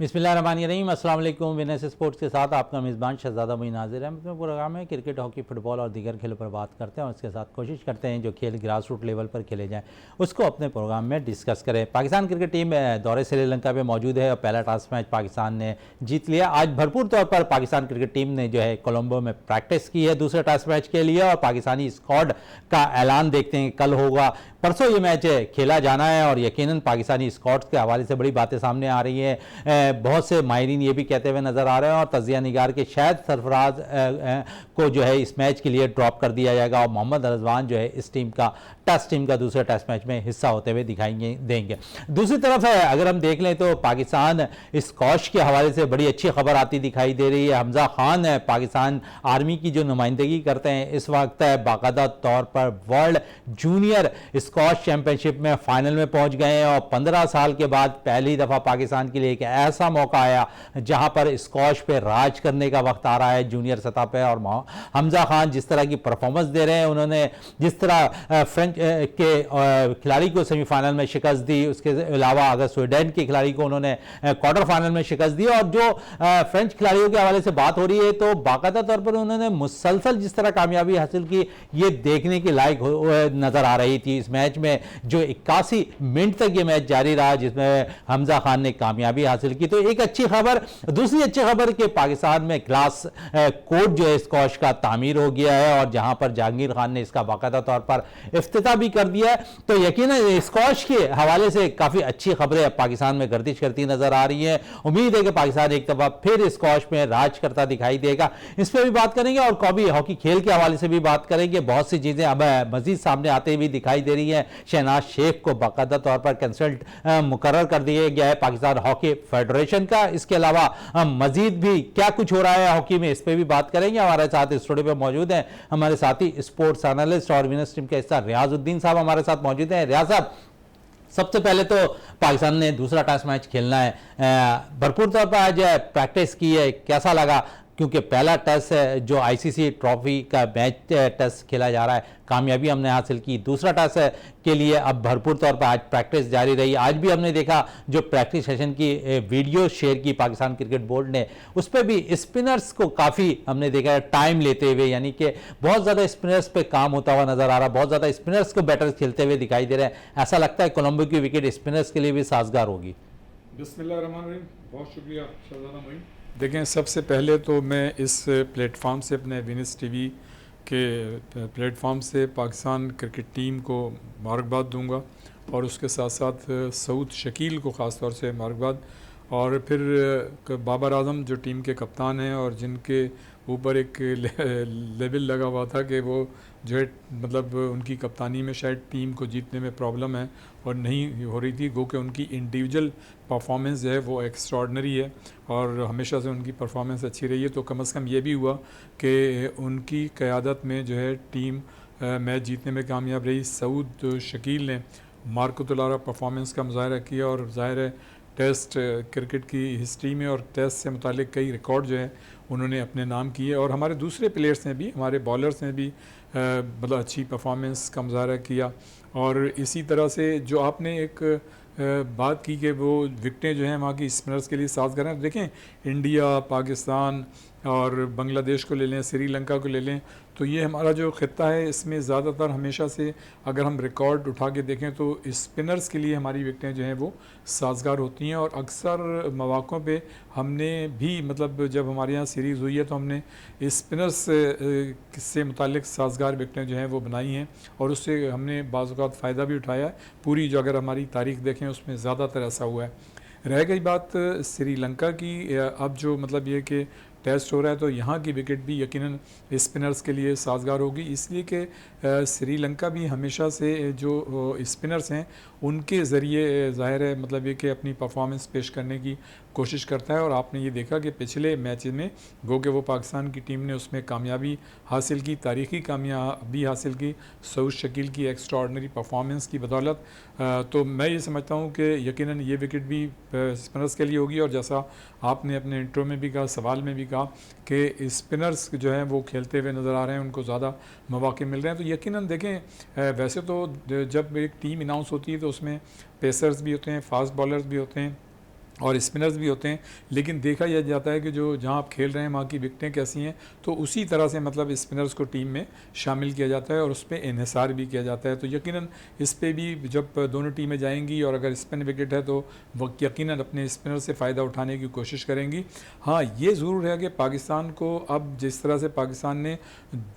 बिस्मिल्लाहिर्रहमानिर्रहीम। अस्सलाम वालेकुम। विनर्स स्पोर्ट्स के साथ आपका मेज़बान शहजादा मुईन हाजिर है। इसमें प्रोग्राम में क्रिकेट, हॉकी, फुटबॉल और दीगर खेलों पर बात करते हैं और उसके साथ कोशिश करते हैं जो खेल ग्रास रूट लेवल पर खेले जाएँ उसको अपने प्रोग्राम में डिस्कस करें। पाकिस्तान क्रिकेट टीम दौरे श्रीलंका पे मौजूद है और पहला टेस्ट मैच पाकिस्तान ने जीत लिया। आज भरपूर तौर पर पाकिस्तान क्रिकेट टीम ने जो है कोलंबो में प्रैक्टिस की है दूसरे टेस्ट मैच के लिए और पाकिस्तानी स्क्वाड का ऐलान देखते हैं कल होगा। परसों ये मैच खेला जाना है और यकीनन पाकिस्तानी स्क्वाड्स के हवाले से बड़ी बातें सामने आ रही हैं। बहुत से माहिरीन ये भी कहते हुए नजर आ रहे हैं और तजिया निगार के शायद सरफराज को जो है इस मैच के लिए ड्रॉप कर दिया जाएगा और मोहम्मद रिजवान जो है इस टीम का टेस्ट टीम का दूसरे टेस्ट मैच में हिस्सा होते हुए दिखाई देंगे। दूसरी तरफ है अगर हम देख लें तो पाकिस्तान स्क्वॉश के हवाले से बड़ी अच्छी खबर आती दिखाई दे रही है। हमजा खान है पाकिस्तान आर्मी की जो नुमाइंदगी करते हैं इस वक्त बाकायदा तौर पर वर्ल्ड जूनियर स्क्वॉश चैंपियनशिप में फाइनल में पहुंच गए हैं और 15 साल के बाद पहली दफा पाकिस्तान के लिए एक ऐसा मौका आया जहां पर स्क्वॉश पे राज करने का वक्त आ रहा है जूनियर सतह पे। और हमजा खान जिस तरह की परफॉर्मेंस दे रहे हैं, उन्होंने जिस तरह फ्रेंच के खिलाड़ी को सेमीफाइनल में शिकस्त दी, उसके अलावा अगर स्वीडन के खिलाड़ी को उन्होंने क्वार्टर फाइनल में शिकस्त दी और जो फ्रेंच खिलाड़ियों के हवाले से बात हो रही है तो बाकायदा तौर पर उन्होंने मुसलसल जिस तरह कामयाबी हासिल की ये देखने के लायक नजर आ रही थी। इस मैच में जो 81 मिनट तक ये मैच जारी रहा जिसमें हमजा खान ने कामयाबी हासिल की, तो एक अच्छी खबर। दूसरी अच्छी खबर कि पाकिस्तान में क्लास कोर्ट जो है स्क्वॉश का तामीर हो गया है और जहां पर जहांगीर खान ने इसका बाकायदा तौर पर इफ्तिताह भी कर दिया है, तो यकीनन स्क्वॉश के हवाले से काफी अच्छी खबरें पाकिस्तान में गर्दिश करती नजर आ रही है। उम्मीद है कि पाकिस्तान एक दफा फिर स्क्वॉश में राज करता दिखाई देगा। इस पर भी बात करेंगे और कभी हॉकी खेल के हवाले से भी बात करेंगे। बहुत सी चीजें अब मजीद सामने आते हुए दिखाई दे रही है। शहनाज शेख को बाकायदा तौर पर कंसल्ट मुकर्रर कर दिया गया है पाकिस्तान हॉकी फेडरेशन का। इसके अलावा मजीद भी क्या कुछ हो रहा है हॉकी में इस पर भी बात करेंगे। हमारे साथ स्टूडियो पे मौजूद हैं हमारे साथी स्पोर्ट्स एनालिस्ट और विनर्स टीम के हिस्सा रियाजुद्दीन साहब हमारे साथ मौजूद हैं। रियाज साहब, सबसे पहले तो पाकिस्तान ने दूसरा टेस्ट मैच खेलना है, भरपूर तौर पर आज प्रैक्टिस की है, कैसा लगा? क्योंकि पहला टेस्ट जो आईसीसी ट्रॉफी का मैच टेस्ट खेला जा रहा है कामयाबी हमने हासिल की, दूसरा टेस्ट के लिए अब भरपूर तौर पर आज प्रैक्टिस जारी रही। आज भी हमने देखा जो प्रैक्टिस सेशन की वीडियो शेयर की पाकिस्तान क्रिकेट बोर्ड ने, उस पर भी स्पिनर्स को काफ़ी हमने देखा टाइम लेते हुए, यानी कि बहुत ज़्यादा स्पिनर्स पे काम होता हुआ नजर आ रहा, बहुत ज़्यादा स्पिनर्स को बैटर खेलते हुए दिखाई दे रहे हैं। ऐसा लगता है कोलंबो की विकेट स्पिनर्स के लिए भी साजगार होगी। बिस्मिल्लाहिर्रहमानिर्रहीम, बहुत शुक्रिया शहजादा मोइन। देखें, सबसे पहले तो मैं इस प्लेटफॉर्म से अपने विनर्स टीवी के प्लेटफॉर्म से पाकिस्तान क्रिकेट टीम को मुबारकबाद दूंगा और उसके साथ साथ सऊद शकील को ख़ास तौर से मुबारकबाद, और फिर बाबर आजम जो टीम के कप्तान हैं और जिनके ऊपर एक लेवल लगा हुआ था कि वो जो है मतलब उनकी कप्तानी में शायद टीम को जीतने में प्रॉब्लम है और नहीं हो रही थी, गो कि उनकी इंडिविजुअल परफॉर्मेंस जो है वो एक्स्ट्राऑर्डिनरी है और हमेशा से उनकी परफॉर्मेंस अच्छी रही है। तो कम से कम ये भी हुआ कि उनकी क़यादत में जो है टीम मैच जीतने में कामयाब रही। सऊद शकील ने मार्कतुलारा परफॉर्मेंस का मुजाहरा किया और ज़ाहिर है टेस्ट क्रिकेट की हिस्ट्री में और टेस्ट से मुतालिक कई रिकॉर्ड जो है उन्होंने अपने नाम किए और हमारे दूसरे प्लेयर्स ने भी, हमारे बॉलर्स ने भी मतलब अच्छी परफॉर्मेंस का मुजाहरा किया। और इसी तरह से जो आपने एक बात की कि वो विकटें जो हैं वहाँ की स्पिनर्स के लिए साजगार हैं, देखें इंडिया, पाकिस्तान और बांग्लादेश को ले लें, श्रीलंका को ले लें, तो ये हमारा जो ख़ित्ता है इसमें ज़्यादातर हमेशा से अगर हम रिकॉर्ड उठा के देखें तो स्पिनर्स के लिए हमारी विकटें जो हैं वो साजगार होती हैं। और अक्सर मौक़ों पे हमने भी मतलब जब हमारे यहाँ सीरीज़ हुई है तो हमने स्पिनर्स से मुतालिक साजगार विकटें जो हैं वो बनाई हैं और उससे हमने बाज़ औक़ात फ़ायदा भी उठाया है। पूरी जो अगर हमारी तारीख़ देखें उसमें ज़्यादातर ऐसा हुआ है। रह गई बात श्रीलंका की, अब जो मतलब ये कि टेस्ट हो रहा है तो यहाँ की विकेट भी यकीनन स्पिनर्स के लिए साजगार होगी, इसलिए कि श्रीलंका भी हमेशा से जो स्पिनर्स हैं उनके ज़रिए ज़ाहिर है मतलब ये कि अपनी परफॉर्मेंस पेश करने की कोशिश करता है। और आपने ये देखा कि पिछले मैच में गो कि वो पाकिस्तान की टीम ने उसमें कामयाबी हासिल की, तारीख़ी कामयाबी हासिल की सऊद शकील की एक्स्ट्राऑर्डिनरी परफॉर्मेंस की बदौलत। तो मैं ये समझता हूँ कि यकीनन ये विकेट भी स्पिनर्स के लिए होगी। और जैसा आपने अपने इंट्रो में भी कहा, सवाल में भी कहा कि स्पिनर्स जो हैं वो खेलते हुए नज़र आ रहे हैं, उनको ज़्यादा मौके मिल रहे हैं। तो यकीनन देखें वैसे तो जब एक टीम अनाउंस होती है तो उसमें पेसर्स भी होते हैं, फास्ट बॉलर्स भी होते हैं और स्पिनर्स भी होते हैं, लेकिन देखा यह जाता है कि जो जहां आप खेल रहे हैं वहाँ की विकटें कैसी हैं, तो उसी तरह से मतलब स्पिनर्स को टीम में शामिल किया जाता है और उस पर इन्हिसार भी किया जाता है। तो यकीनन इस पे भी जब दोनों टीमें जाएंगी और अगर स्पिन विकेट है तो वो यकीनन अपने स्पिनर से फ़ायदा उठाने की कोशिश करेंगी। हाँ, ये ज़रूर है कि पाकिस्तान को अब जिस तरह से पाकिस्तान ने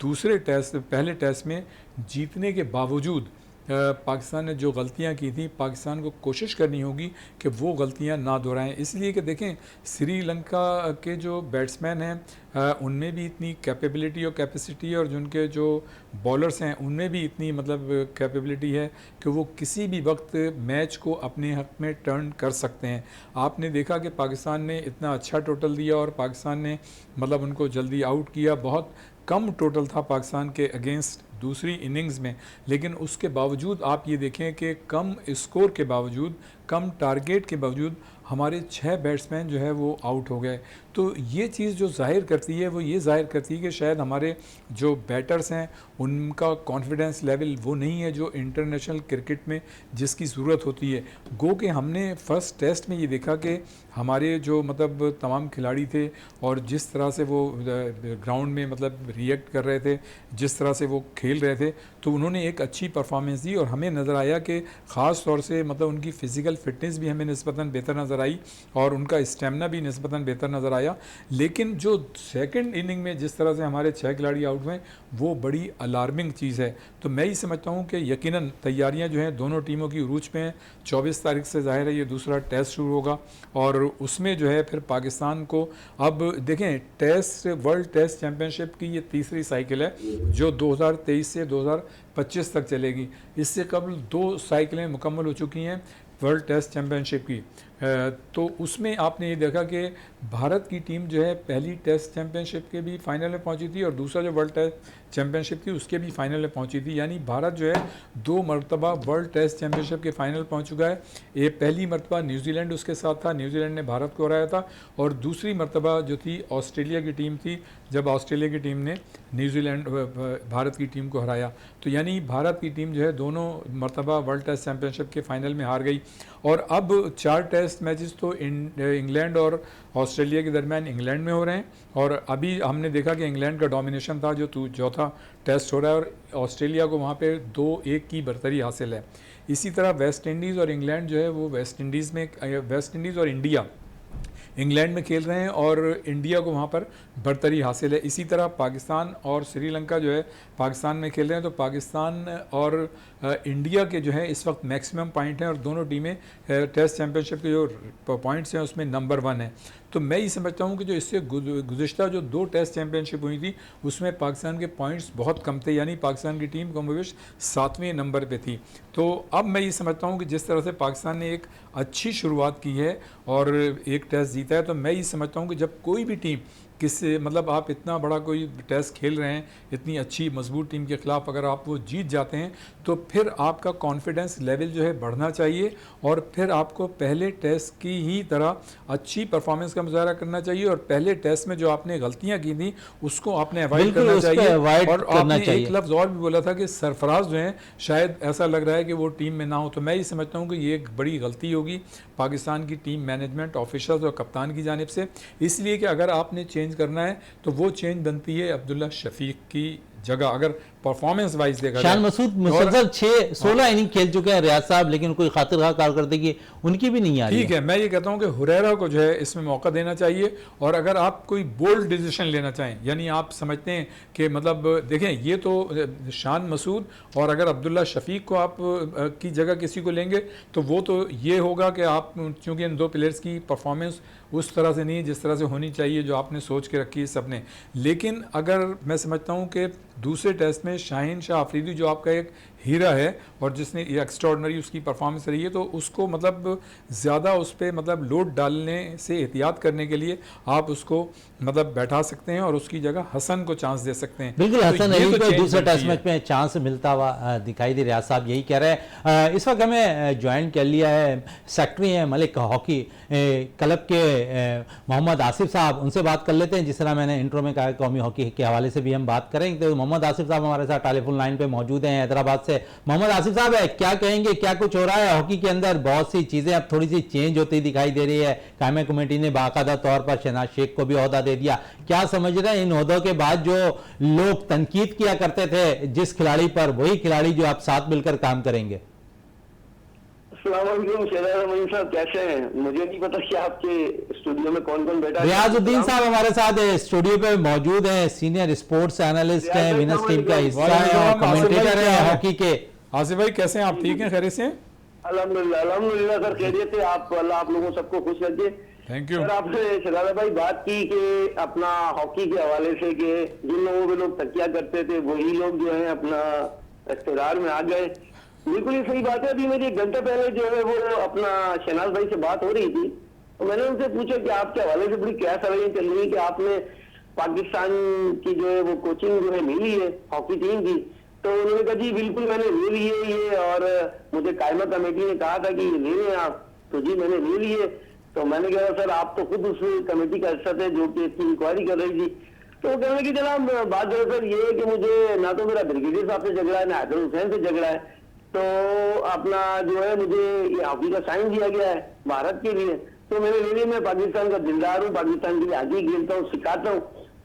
पहले टेस्ट में जीतने के बावजूद पाकिस्तान ने जो गलतियां की थी, पाकिस्तान को कोशिश करनी होगी कि वो गलतियां ना दोहराएं। इसलिए कि देखें, श्रीलंका के जो बैट्समैन हैं उनमें भी इतनी कैपेबिलिटी और कैपेसिटी है, और जिनके जो बॉलर्स हैं उनमें भी इतनी मतलब कैपेबिलिटी है कि वो किसी भी वक्त मैच को अपने हक में टर्न कर सकते हैं। आपने देखा कि पाकिस्तान ने इतना अच्छा टोटल दिया और पाकिस्तान ने मतलब उनको जल्दी आउट किया। बहुत कम टोटल था पाकिस्तान के अगेंस्ट दूसरी इनिंग्स में, लेकिन उसके बावजूद आप ये देखें कि कम स्कोर के बावजूद, कम टारगेट के बावजूद हमारे 6 बैट्समैन जो है वो आउट हो गए। तो ये चीज़ जो जाहिर करती है वो ये जाहिर करती है कि शायद हमारे जो बैटर्स हैं उनका कॉन्फिडेंस लेवल वो नहीं है जो इंटरनेशनल क्रिकेट में जिसकी ज़रूरत होती है। गो कि हमने फर्स्ट टेस्ट में ये देखा कि हमारे जो मतलब तमाम खिलाड़ी थे और जिस तरह से वो ग्राउंड में मतलब रिएक्ट कर रहे थे, जिस तरह से वो खेल रहे थे, तो उन्होंने एक अच्छी परफॉर्मेंस दी और हमें नज़र आया कि ख़ास तौर से मतलब उनकी फ़िज़िकल फ़िटनेस भी हमें निस्बतन बेहतर नज़र आई और उनका स्टेमिना भी निस्बतन बेहतर नज़र आया। लेकिन जो सेकंड इनिंग में जिस तरह से हमारे 6 खिलाड़ी आउट हुए, वो बड़ी अलार्मिंग चीज़ है। तो मैं ही समझता हूँ कि यकीनन तैयारियाँ जो हैं दोनों टीमों की उरूज पे हैं। 24 तारीख से ज़ाहिर है ये दूसरा टेस्ट शुरू होगा और उसमें जो है फिर पाकिस्तान को, अब देखें टेस्ट वर्ल्ड टेस्ट चैम्पियनशिप की ये तीसरी साइकिल है जो 2023 से 2025 तक चलेगी। इससे कबल 2 साइकिलें मुकम्मल हो चुकी हैं वर्ल्ड टेस्ट चैम्पियनशिप की। तो उसमें आपने ये देखा कि भारत की टीम जो है पहली टेस्ट चैम्पियनशिप के भी फाइनल में पहुंची थी और दूसरा जो वर्ल्ड टेस्ट चैम्पियनशिप थी उसके भी फाइनल में पहुंची थी। यानी भारत जो है 2 मरतबा वर्ल्ड टेस्ट चैम्पियनशिप के फाइनल पहुंच चुका है। ये पहली मरतबा न्यूजीलैंड उसके साथ था, न्यूजीलैंड ने भारत को हराया था, और दूसरी मरतबा जो थी ऑस्ट्रेलिया की टीम थी, जब ऑस्ट्रेलिया की टीम ने भारत की टीम को हराया। तो यानी भारत की टीम जो है दोनों मरतबा वर्ल्ड टेस्ट चैम्पियनशिप के फाइनल में हार गई। और अब 4 टेस्ट मैचेस तो इंग्लैंड और ऑस्ट्रेलिया के दरमियान इंग्लैंड में हो रहे हैं, और अभी हमने देखा कि इंग्लैंड का डोमिनेशन था जो चौथा टेस्ट हो रहा है, और ऑस्ट्रेलिया को वहाँ पे 2-1 की बर्तरी हासिल है। इसी तरह वेस्ट इंडीज़ और इंग्लैंड जो है वो वेस्ट इंडीज़ और इंडिया इंग्लैंड में खेल रहे हैं और इंडिया को वहाँ पर बर्तरी हासिल है। इसी तरह पाकिस्तान और श्रीलंका जो है पाकिस्तान में खेल रहे हैं, तो पाकिस्तान और इंडिया के जो है इस वक्त मैक्सिमम पॉइंट हैं और दोनों टीमें टेस्ट चैम्पियनशिप के जो पॉइंट्स हैं उसमें नंबर 1 है। तो मैं ये समझता हूँ कि जो इससे गुज़िश्ता जो 2 टेस्ट चैम्पियनशिप हुई थी उसमें पाकिस्तान के पॉइंट्स बहुत कम थे, यानी पाकिस्तान की टीम कमोबेश 7वें नंबर पे थी। तो अब मैं ये समझता हूँ कि जिस तरह से पाकिस्तान ने एक अच्छी शुरुआत की है और एक टेस्ट जीता है, तो मैं ये समझता हूँ कि जब कोई भी टीम किससे मतलब आप इतना बड़ा कोई टेस्ट खेल रहे हैं, इतनी अच्छी मजबूत टीम के ख़िलाफ़ अगर आप वो जीत जाते हैं तो फिर आपका कॉन्फिडेंस लेवल जो है बढ़ना चाहिए और फिर आपको पहले टेस्ट की ही तरह अच्छी परफॉर्मेंस का मुजाहरा करना चाहिए और पहले टेस्ट में जो आपने गलतियां की थी उसको आपने अवॉइड करना चाहिए। और आपने एक लफ्ज़ और भी बोला था कि सरफराज जो हैं शायद ऐसा लग रहा है कि वो टीम में ना हो, तो मैं ये समझता हूँ कि ये एक बड़ी गलती होगी पाकिस्तान की टीम मैनेजमेंट, ऑफिसर्स और कप्तान की जानिब से। इसलिए कि अगर आपने चेंज करना है तो वो चेंज बनती है अब्दुल्ला शफीक की जगह, अगर परफॉर्मेंस वाइज देखा शान मसूद मुसलसल 16 इनिंग खेल चुके हैं रियाज साहब, लेकिन कोई खातिरखा कारकर्दगी उनकी भी नहीं आ रही। ठीक है, मैं ये कहता हूं कि हुरैरा को जो है इसमें मौका देना चाहिए और अगर आप कोई बोल्ड डिसीजन लेना चाहें, यानी आप समझते हैं कि मतलब देखें ये तो शान मसूद और अगर अब्दुल्ला शफीक को आप की जगह किसी को लेंगे तो वो तो ये होगा कि आप चूँकि इन 2 प्लेयर्स की परफॉर्मेंस उस तरह से नहीं जिस तरह से होनी चाहिए जो आपने सोच के रखी है सबने। लेकिन अगर मैं समझता हूँ कि दूसरे टेस्ट में शाहीन शाह अफरीदी जो आपका एक हीरा है और जिसने ये एक्स्ट्राऑर्डिनरी उसकी परफॉर्मेंस रही है, तो उसको मतलब ज़्यादा उस पर मतलब लोड डालने से एहतियात करने के लिए आप उसको मतलब बैठा सकते हैं और उसकी जगह हसन को चांस दे सकते हैं। बिल्कुल, हसन अली को दूसरे टेस्ट मैच में चांस मिलता हुआ दिखाई दे, रियाज साहब यही कह रहे हैं। इस वक्त हमें ज्वाइन कर लिया है सेक्रेटरी हैं मलिक हॉकी क्लब के मोहम्मद आसिफ साहब, उनसे बात कर लेते हैं। जिस तरह मैंने इंट्रो में कहा कौमी हॉकी के हवाले से भी हम बात करेंगे, तो मोहम्मद आसिफ साहब हमारे साथ टेलीफोन लाइन पे मौजूद हैं हैदराबाद से। मोहम्मद आसिफ साहब है, क्या कहेंगे, क्या कुछ हो रहा है हॉकी के अंदर? बहुत सी चीजें अब थोड़ी सी चेंज होती दिखाई दे रही है। कायम कमेटी ने बाकायदा तौर पर शहनाज शेख को भी ओहदा दे दिया। क्या समझ रहे हैं इन ओहदों के बाद जो लोग तनकीद किया करते थे जिस खिलाड़ी पर, वही खिलाड़ी जो आप साथ मिलकर काम करेंगे? साहब कैसे हैं? मुझे नहीं पता कि आपके स्टूडियो में कौन कौन बैठा है। रियाजुद्दीन साहब हमारे साथ स्टूडियो पे मौजूद हैं, सीनियर स्पोर्ट्स एनालिस्ट हैं, विनर्स टीम का हिस्सा है और कमेंटेटर है हॉकी के। आसिफ भाई कैसे हैं आप? ठीक हैं, खैरियत से? अल्हम्दुलिल्लाह सर, खैरियत है। आप अल्लाह आप लोगों सबको खुश रखे। थैंक यू सर, आपसे शहजादा भाई बात की कि अपना हॉकी के हवाले से कि जिन लोगों पे लोग तकिया करते थे वही लोग जो है अपना इख्तियार में आ गए। बिल्कुल ही सही बात है। अभी मेरी 1 घंटा पहले जो है वो अपना शहनाज भाई से बात हो रही थी, तो मैंने उनसे पूछा कि आपके हवाले से बड़ी क्या सलाहियत चल रही है कि आपने पाकिस्तान की जो है वो कोचिंग जो है मिली है हॉकी टीम की। तो उन्होंने कहा जी बिल्कुल मैंने ले ली है ये, और मुझे कायमा कमेटी ने कहा था कि ले लें आप, तो जी मैंने ले ली है। तो मैंने कहा सर आप तो खुद उस कमेटी का हिस्सा थे जो कि इसकी इंक्वायरी कर रही थी। तो कहने लगी जनाब बात दरअसल ये है कि मुझे ना तो मेरा ब्रिगेडियर साहब से झगड़ा है ना हैदर हुसैन से झगड़ा है, तो अपना जो है मुझे ये हॉकी का साइन दिया गया है भारत के लिए, तो मैंने ले लिया। मैं पाकिस्तान का दिलदार हूँ, पाकिस्तान के लिए हॉकी खेलता हूँ, सिखाता हूँ,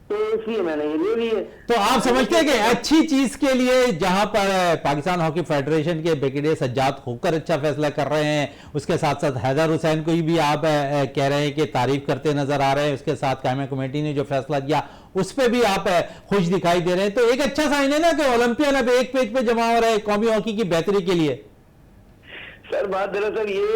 तो इसलिए मैंने ये ले लिए। तो आप समझते हैं कि अच्छी चीज के लिए जहां पर पाकिस्तान हॉकी फेडरेशन के ब्रिगेडियर सज्जाद होकर अच्छा फैसला कर रहे हैं, उसके साथ साथ हैदर हुसैन को भी आप कह रहे हैं कि तारीफ करते नजर आ रहे हैं, उसके साथ कायमा कमेटी ने जो फैसला किया उस पर भी आप खुश दिखाई दे रहे हैं, तो एक अच्छा साइन है ना कि ओलंपियन अब एक पेज पे जमा हो रहे हैं कौमी हॉकी की बेहतरी के लिए। सर बात दरअसल ये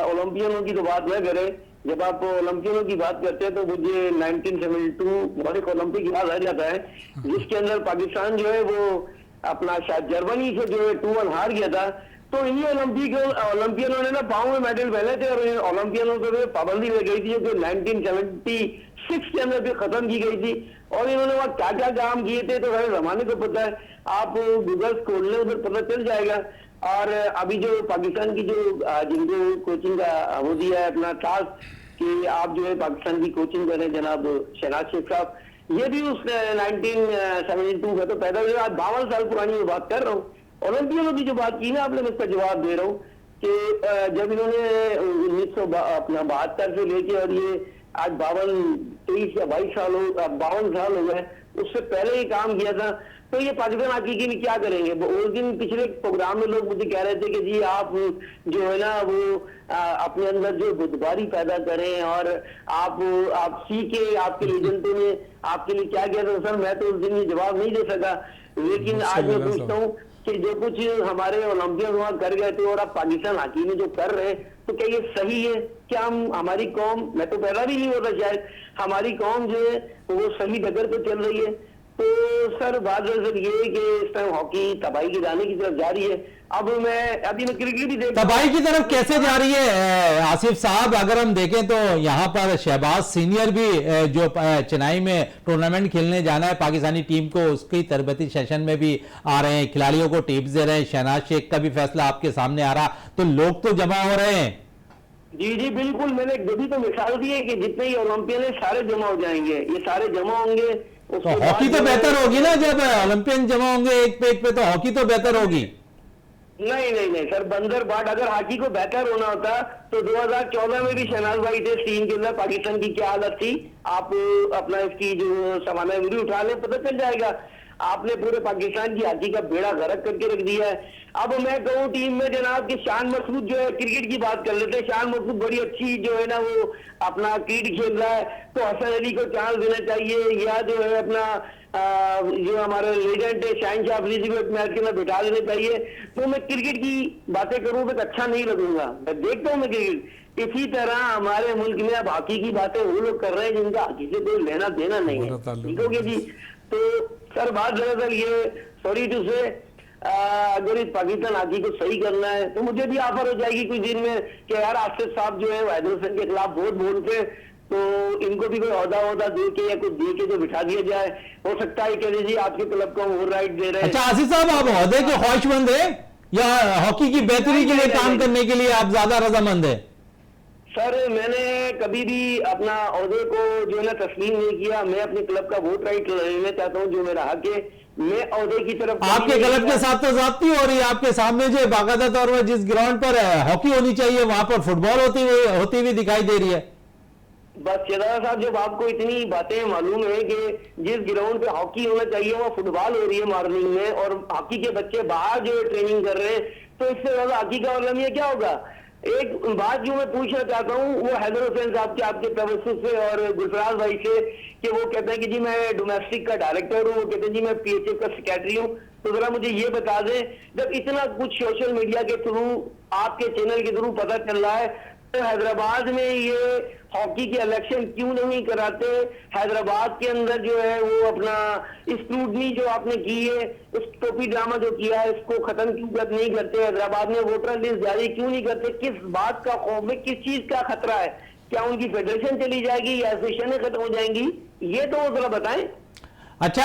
ओलंपियनों की तो बात न करें, जब आप ओलंपियनों की बात करते हैं तो मुझे 1972 मॉरिक ओलंपिक याद आ जाता है, जिसके अंदर पाकिस्तान जो है वो अपना शायद जर्मनी से जो है 2-1 हार गया था। तो इन्हीं ओलंपियनों ने ना पाँव में मेडल पहने थे और इन ओलंपियनों पर पाबंदी लग गई थी जो 1976 के अंदर भी खत्म की गई थी। और इन्होंने वहाँ क्या क्या काम किए थे तो सारे जमाने को पता है, आप गूगल खोल लें उधर पता चल जाएगा। और अभी जो पाकिस्तान की जो जिनको कोचिंग का वो दिया है अपना टास्क कि आप जो है पाकिस्तान की कोचिंग करें जनाब शहनाज शेख साहब, ये भी उस 1972 का तो पैदा हुआ, आज 52 साल पुरानी मैं बात कर रहा हूँ। ओलंपियनों की जो बात की ना आपने, मैं इसका जवाब दे रहा हूँ कि जब इन्होंने 1972 से लेके और ये आज 23 या 22 साल 52 साल हो गए, उससे पहले ही काम किया था। तो ये पाकिस्तान हॉकी के लिए क्या करेंगे? उस दिन पिछले प्रोग्राम में लोग मुझे कह रहे थे कि जी आप जो है ना वो अपने अंदर जो बुद्धबारी पैदा करें और आप सीखे, आपके एजेंटों ने आपके लिए क्या किया था। सर मैं तो उस दिन ये जवाब नहीं दे सका, लेकिन आज मैं पूछता हूँ कि जो कुछ हमारे ओलंपियन वहां कर गए थे और अब पाकिस्तान हॉकी में जो कर रहे हैं, तो क्या ये सही है? क्या हम हमारी कौम, मैं तो पैदा भी नहीं होता शायद, हमारी कौम जो है वो सही डगर पे चल रही है? तो सर बात दरअसल ये है कि इस टाइम हॉकी तबाही की जाने की तरफ जा रही है। अभी मैं क्रिकेट भी देख, तबाही की तरफ कैसे जा रही है आसिफ साहब? अगर हम देखें तो यहाँ पर शहबाज सीनियर भी जो चेन्नई में टूर्नामेंट खेलने जाना है पाकिस्तानी टीम को, उसकी तरबती सेशन में भी आ रहे हैं, खिलाड़ियों को टिप्स दे रहे हैं। शहनाज शेख का भी फैसला आपके सामने आ रहा, तो लोग तो जमा हो रहे हैं। जी जी बिल्कुल, मैंने भी तो मिसाल दी है कि जितने ही ओलंपियन है सारे जमा हो जाएंगे, ये सारे जमा होंगे। तो हॉकी तो बेहतर होगी ना, जब ओलंपियन जमा होंगे एक पेज पे तो हॉकी तो बेहतर होगी। नहीं सर, बंदर बाट अगर हॉकी को बेहतर होना होता तो 2014 में भी शहनाज भाई थे टीम के अंदर, पाकिस्तान की क्या हालत थी आप अपना इसकी जो सामान्य वीडियो उठा ले पता चल जाएगा। आपने पूरे पाकिस्तान की हॉकी का बेड़ा गर्क करके रख दिया है। अब मैं कहूँ टीम में जनाब की शान मसूद जो है, क्रिकेट की बात कर लेते हैं, शान मसूद बड़ी अच्छी जो है ना वो अपना क्रिकेट खेल रहा है, तो हसन अली को चांस देना चाहिए, या जो है अपना जो हमारे लेजेंड है शाहिन शाह अफरीदी को एक मैच के अंदर बिठा देना चाहिए। तो मैं क्रिकेट की बातें करूँ तो अच्छा नहीं लगूंगा, मैं देखता हूँ मैं क्रिकेट। इसी तरह हमारे मुल्क में अब हॉकी की बातें वो लोग कर रहे हैं जिनका हॉकी से कोई लेना देना नहीं है, ठीक हो गया जी। तो सर बात दरअसल ये, सॉरी टू से, अगर इस पाकिस्तान हॉकी को सही करना है तो मुझे भी ऑफर हो जाएगी कुछ दिन में कि यार आसिफ साहब जो है हैदर हुसैन के खिलाफ बहुत बोलते, तो इनको भी कोई ओहदा दे के या कुछ दे के जो बिठा दिया जाए। हो सकता है कह जी आपके क्लब को वो राइट दे रहे हैं। अच्छा आसिफ साहब, आप ओहदे के ख्वाहिशमंद है या हॉकी की बेहतरी के लिए काम करने के लिए आप ज्यादा रजामंद है? सर मैंने कभी भी अपना ओहदे को जो है ना तस्लीम नहीं किया। मैं अपने क्लब का वोट राइट लेना चाहता हूं, जो मेरा हक है। मैं ओहदे की तरफ आपके क्लब के साथ तो ज्यादती हो रही है। आपके सामने जो बाकायदा तौर पर जिस ग्राउंड पर हॉकी होनी चाहिए वहां पर फुटबॉल होती हुई दिखाई दे रही है। बस शहजादा साहब, जब आपको इतनी बातें मालूम है कि जिस ग्राउंड पे हॉकी होना चाहिए वहाँ फुटबॉल हो रही है मॉर्निंग में, और हॉकी के बच्चे बाहर जो है ट्रेनिंग कर रहे हैं, तो इससे ज्यादा हॉकी का अलमिया क्या होगा। एक बात जो मैं पूछना चाहता हूँ वो हैदर हुसैन साहब के आपके तवज्जुह से और गुलफराज भाई से, कि वो कहते हैं कि जी मैं डोमेस्टिक का डायरेक्टर हूँ, वो कहते हैं जी मैं PHF का सेक्रेटरी हूँ। तो जरा मुझे ये बता दें, जब इतना कुछ सोशल मीडिया के थ्रू, आपके चैनल के थ्रू पता चल रहा है, तो हैदराबाद में ये हॉकी के इलेक्शन क्यों नहीं कराते। हैदराबाद के अंदर जो है वो अपना स्क्रूटनी जो आपने की है, उस टोपी ड्रामा जो किया है, इसको खत्म क्यों नहीं करते। हैदराबाद में वोटर लिस्ट जारी क्यों नहीं करते। किस बात का खौफ है, किस चीज का खतरा है। क्या उनकी फेडरेशन चली जाएगी या एसोसिएशन खत्म हो जाएंगी, ये तो वो जरा बताएं। अच्छा,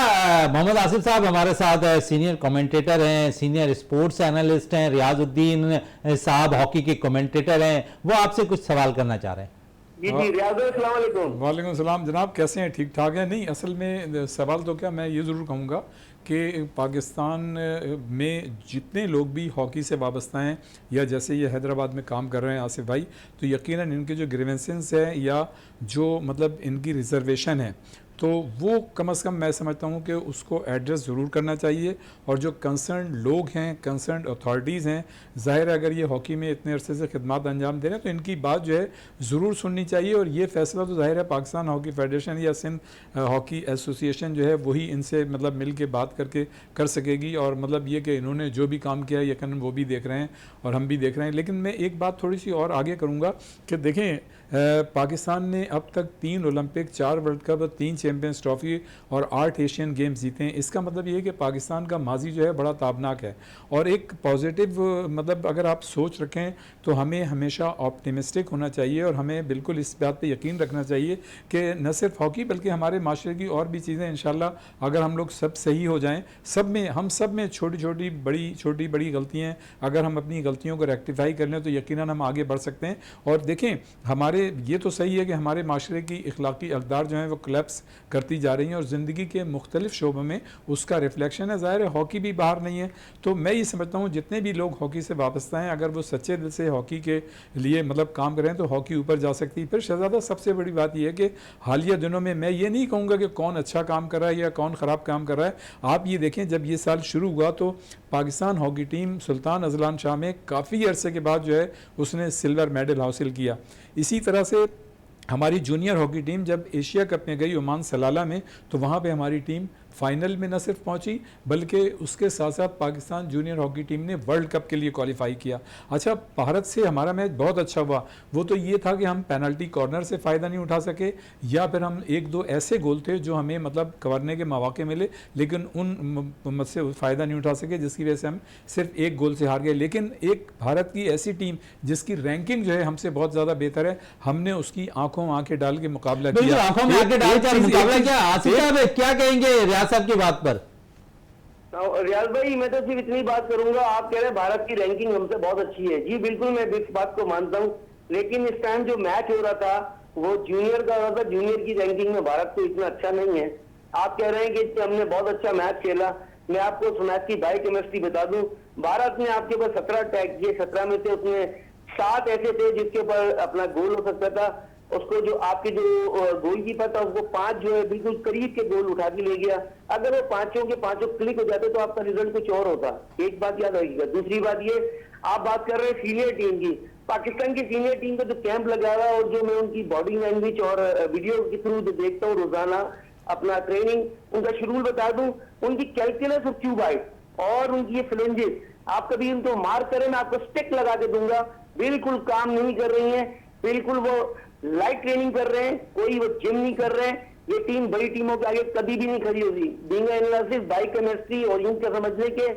मोहम्मद आसिफ साहब हमारे साथ सीनियर कमेंटेटर हैं, सीनियर स्पोर्ट्स एनालिस्ट हैं, रियाजुद्दीन साहब हॉकी के कमेंटेटर हैं, वो आपसे कुछ सवाल करना चाह रहे हैं। जी जी रियाज, अस्सलाम वालेकुम। वालेकुम सलाम जनाब, कैसे हैं? ठीक ठाक है? नहीं, असल में सवाल तो क्या, मैं ये ज़रूर कहूँगा कि पाकिस्तान में जितने लोग भी हॉकी से वाबस्ता हैं या जैसे ये हैदराबाद में काम कर रहे हैं आसिफ भाई, तो यकीनन इनके जो ग्रीवेंसेस हैं या जो मतलब इनकी रिजर्वेशन है, तो वो कम से कम मैं समझता हूँ कि उसको एड्रेस ज़रूर करना चाहिए। और जो कंसर्न लोग हैं, कंसर्न अथॉरिटीज़ हैं, ज़ाहिर है अगर ये हॉकी में इतने अरसे से खिदमत अंजाम दे रहे हैं तो इनकी बात जो है ज़रूर सुननी चाहिए। और ये फ़ैसला तो ज़ाहिर है पाकिस्तान हॉकी फेडरेशन या सिंध हॉकी एसोसिएशन जो है वही इनसे मतलब मिल के बात करके कर सकेगी। और मतलब ये कि इन्होंने जो भी काम किया है यकीनन वो भी देख रहे हैं और हम भी देख रहे हैं। लेकिन मैं एक बात थोड़ी सी और आगे करूँगा कि देखें, पाकिस्तान ने अब तक 3 Olympic, 4 world cup, 3 champions trophy और 8 एशियन गेम्स जीते हैं। इसका मतलब ये है कि पाकिस्तान का माजी जो है बड़ा ताबनाक है। और एक पॉजिटिव मतलब अगर आप सोच रखें तो हमें हमेशा ऑप्टिमिस्टिक होना चाहिए और हमें बिल्कुल इस बात पे यकीन रखना चाहिए कि न सिर्फ हॉकी बल्कि हमारे माशरे की और भी चीज़ें इंशाल्लाह अगर हम लोग सब सही हो जाएँ, हम सब में छोटी बड़ी गलतियाँ, अगर हम अपनी गलतियों को रेक्टिफाई कर लें तो यकीनन हम आगे बढ़ सकते हैं। और देखें, हमारे ये तो सही है कि हमारे माशरे की इखलाकी अक़दार जो हैं वो कोलैप्स करती जा रही हैं और ज़िंदगी के मुख्तलिफ शोबों में उसका रिफ्लेक्शन है। ज़ाहिर है हॉकी भी बाहर नहीं है। तो मैं ये समझता हूँ जितने भी लोग हॉकी से वाबस्ता हैं, अगर वो सच्चे दिल से हॉकी के लिए मतलब काम करें तो हॉकी ऊपर जा सकती है। फिर शहजादा सबसे बड़ी बात यह है कि हालिया दिनों में मैं ये नहीं कहूँगा कि कौन अच्छा काम कर रहा है या कौन ख़राब काम कर रहा है। आप ये देखें, जब ये साल शुरू हुआ तो Pakistan hockey team Sultan Azlan Shah में काफ़ी अरसे के बाद जो है उसने सिल्वर मेडल हासिल किया। इसी तरह से हमारी जूनियर हॉकी टीम जब एशिया कप में गई ओमान सलाला में, तो वहाँ पे हमारी टीम फाइनल में न सिर्फ पहुंची बल्कि उसके साथ साथ पाकिस्तान जूनियर हॉकी टीम ने वर्ल्ड कप के लिए क्वालिफाई किया। अच्छा, भारत से हमारा मैच बहुत अच्छा हुआ। वो तो ये था कि हम पेनल्टी कॉर्नर से फ़ायदा नहीं उठा सके या फिर हम 1-2 ऐसे गोल थे जो हमें मतलब कवरने के मौके मिले लेकिन उन से फ़ायदा नहीं उठा सके, जिसकी वजह से हम सिर्फ 1 गोल से हार गए। लेकिन एक भारत की ऐसी टीम जिसकी रैंकिंग जो है हमसे बहुत ज़्यादा बेहतर है, हमने उसकी आंखें डाल के मुकाबला किया। आंखों में आंखें डाल कर मुकाबला किया। आसिफ साहब क्या कहेंगे रियाज साहब की बात पर? रियाज भाई, मैं तो सिर्फ इतनी बात करूंगा, आप कह रहे हैं भारत की रैंकिंग हमसे बहुत अच्छी है। जी बिल्कुल, मैं इस बात को मानता हूं। लेकिन इस टाइम जो मैच हो रहा था वो जूनियर का हो रहा था। जूनियर की रैंकिंग में भारत तो इतना अच्छा नहीं है। आप कह रहे हैं कि हमने बहुत अच्छा मैच खेला। मैं आपको उस मैच की बायोकेमिस्ट्री बता दूं। भारत ने आपके ऊपर 17 अटैक किए, 17 में से उसमें 7 ऐसे थे जिसके ऊपर अपना गोल हो सकता था। उसको जो आपके जो गोलकीपर था उसको 5 जो है बिल्कुल करीब के गोल उठा के ले गया। अगर वो 5 के 5 क्लिक हो जाते तो आपका रिजल्ट कुछ और होता। एक बात याद रखिएगा। दूसरी बात ये, आप बात कर रहे हैं सीनियर टीम की। पाकिस्तान की सीनियर टीम का जो कैंप लगा हुआ है और जो मैं उनकी बॉडी लैंग्वेज और वीडियो के थ्रू जो देखता हूँ रोजाना अपना ट्रेनिंग, उनका शेड्यूल बता दूं, उनकी कैलकुलस और क्यूबाइट और उनकी ये फ्लेंजेस, आप कभी उनको मार करें, मैं आपको स्टिक लगा के दूंगा, बिल्कुल काम नहीं कर रही है। बिल्कुल वो लाइट ट्रेनिंग कर रहे हैं, कोई वो जिम नहीं कर रहे हैं। ये टीम बड़ी टीमों के आगे कभी भी नहीं खड़ी होगी। बीइंग एनालिसिस, बायोकेमिस्ट्री और यूं क्या समझने के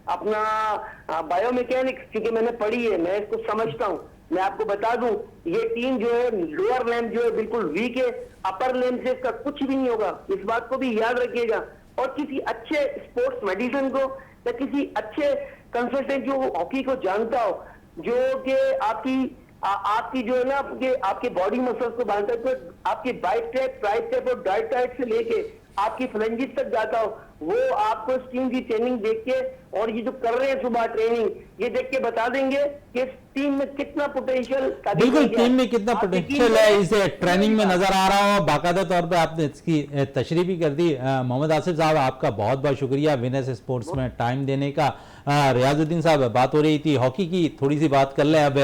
अपना बायोमैकेनिक्स, क्योंकि मैंने पढ़ी है, मैं इसको समझता हूँ। मैं आपको बता दूं, ये टीम जो है लोअर लैम्प जो है बिल्कुल वीक है, अपर लैम्प से इसका कुछ भी नहीं होगा। इस बात को भी याद रखिएगा। और किसी अच्छे स्पोर्ट्स मेडिसिन को या किसी अच्छे कंसल्टेंट जो हॉकी को जानता हो, जो कि आपकी आपकी जो है ना आपके आपके बॉडी मसल्स को बांधता है, तो आपके बाइसेप, ट्राइसेप और डायटाइट से लेके आपकी फ्लेंजिस तक जाता हो, वो आपको इस टीम की ट्रेनिंग देख के और ये जो कर रहे हैं सुबह ट्रेनिंग, ये देख के बता देंगे कि इस टीम में कितना पोटेंशियल, बिल्कुल टीम में कितना पोटेंशियल है इसे ट्रेनिंग में नजर आ रहा हो। बाकायदा तौर पे आपने इसकी तशरीह भी कर दी। मोहम्मद आसिफ साहब, आपका बहुत बहुत शुक्रिया विनस स्पोर्ट्स में टाइम देने का। रियाजुद्दीन साहब, बात हो रही थी हॉकी की, थोड़ी सी बात कर लें। अब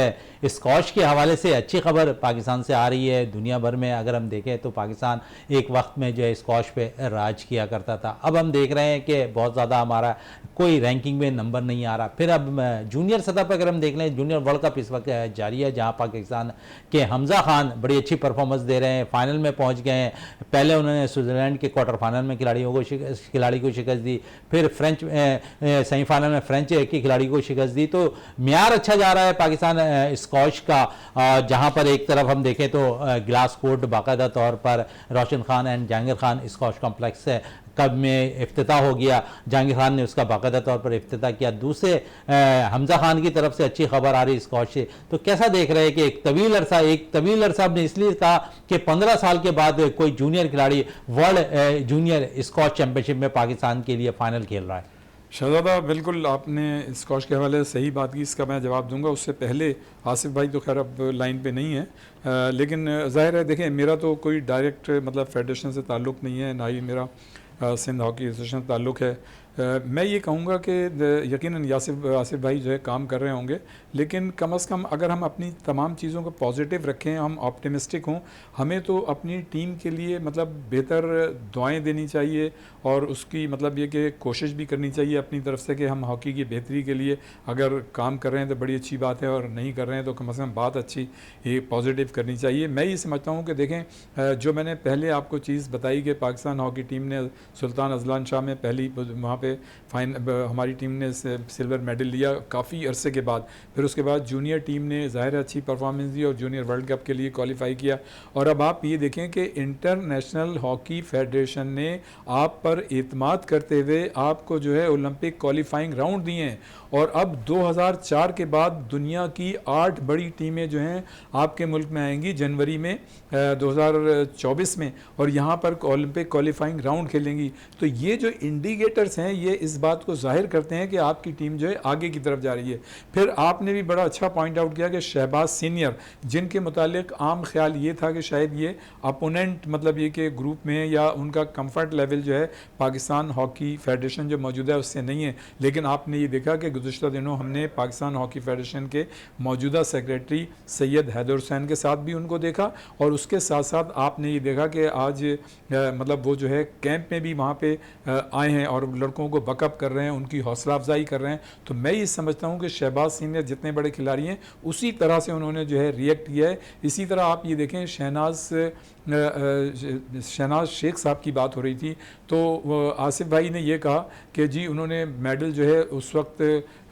स्कॉश के हवाले से अच्छी खबर पाकिस्तान से आ रही है। दुनिया भर में अगर हम देखें तो पाकिस्तान एक वक्त में जो है स्कॉश पे राज किया करता था। अब हम देख रहे हैं कि बहुत ज़्यादा हमारा कोई रैंकिंग में नंबर नहीं आ रहा। फिर अब जूनियर सतह पर अगर हम देख लें, जूनियर वर्ल्ड कप इस वक्त जारी है, जहां पाकिस्तान के हमजा खान बड़ी अच्छी परफॉर्मेंस दे रहे हैं, फाइनल में पहुंच गए हैं। पहले उन्होंने स्विट्जरलैंड के क्वार्टर फाइनल में खिलाड़ी को शिकस्त दी, फिर फ्रेंच सेमीफाइनल में फ्रेंच के खिलाड़ी को शिकस्त दी। तो म्यार अच्छा जा रहा है पाकिस्तान स्कॉश का, जहां पर एक तरफ हम देखें तो ग्लास कोर्ट बाकायदा तौर पर Roshan Khan and Jahangir Khan squash complex कब में इफ्तिताह हो गया, जहांगीर खान ने उसका बाकायदा तौर पर इफ्तिताह किया। दूसरे हमजा खान की तरफ से अच्छी खबर आ रही स्कॉश से। तो कैसा देख रहे हैं कि एक तवील अरसा आपने इसलिए कहा कि 15 साल के बाद कोई जूनियर खिलाड़ी वर्ल्ड जूनियर स्कॉश चैंपियनशिप में पाकिस्तान के लिए फाइनल खेल रहा है। शहजादा, बिल्कुल आपने स्कॉश के हवाले से सही बात की, इसका मैं जवाब दूंगा। उससे पहले आसिफ भाई तो खैर अब लाइन पे नहीं है, लेकिन ज़ाहिर है देखें, मेरा तो कोई डायरेक्ट मतलब फेडरेशन से ताल्लुक़ नहीं है, ना ही मेरा सिंध हॉकी एसोसिएशन से ताल्लुक़ है। मैं ये कहूँगा कि यकीनन आसिफ भाई जो है काम कर रहे होंगे, लेकिन कम से कम अगर हम अपनी तमाम चीज़ों को पॉजिटिव रखें, हम ऑप्टिमिस्टिक हों, हमें तो अपनी टीम के लिए मतलब बेहतर दुआएं देनी चाहिए और उसकी मतलब ये कि कोशिश भी करनी चाहिए अपनी तरफ से कि हम हॉकी की बेहतरी के लिए अगर काम कर रहे हैं तो बड़ी अच्छी बात है, और नहीं कर रहे हैं तो कम से कम बात अच्छी ये पॉजिटिव करनी चाहिए। मैं ये समझता हूँ कि देखें, जो मैंने पहले आपको चीज़ बताई कि पाकिस्तान हॉकी टीम ने सुल्तान अजलान शाह में पहली वहाँ पे हमारी टीम ने सिल्वर मेडल लिया काफ़ी अरसे के बाद, फिर उसके बाद जूनियर टीम ने ज़ाहिर अच्छी परफॉर्मेंस दी और जूनियर वर्ल्ड कप के लिए क्वालिफाई किया। और अब आप ये देखें कि इंटरनेशनल हॉकी फेडरेशन ने आप पर एतमाद करते हुए आपको जो है ओलंपिक क्वालिफाइंग राउंड दिए हैं, और अब 2004 के बाद दुनिया की 8 बड़ी टीमें जो हैं आपके मुल्क में आएंगी जनवरी में 2024 में, और यहाँ पर ओलंपिक क्वालिफाइंग राउंड खेलेंगी। तो ये जो इंडिकेटर्स हैं ये इस बात को जाहिर करते हैं कि आपकी टीम जो है आगे की तरफ जा रही है। फिर आपने भी बड़ा अच्छा पॉइंट आउट किया कि शहबाज सीनियर, जिनके मुतालिक आम ख्याल ये था कि शायद ये अपोनेंट मतलब ये कि ग्रुप में या उनका कंफर्ट लेवल जो है पाकिस्तान हॉकी फेडरेशन जो मौजूदा है उससे नहीं है, लेकिन आपने ये देखा कि गुज़श्ता दिनों हमने पाकिस्तान हॉकी फेडरेशन के मौजूदा सेक्रेटरी सैयद हैदर हुसैन के साथ भी उनको देखा, और उसके साथ साथ आपने ये देखा कि आज मतलब वो जो है कैंप में भी वहाँ पे आए हैं और लड़कों को बकअप कर रहे हैं, उनकी हौसला अफजाई कर रहे हैं। तो मैं ये समझता हूँ कि शहबाज सीनियर जितने बड़े खिलाड़ी हैं उसी तरह से उन्होंने जो है रिएक्ट किया है। इसी तरह आप ये देखें, शहनाज शेख साहब की बात हो रही थी, तो आसिफ भाई ने ये कहा कि जी उन्होंने मेडल जो है उस वक्त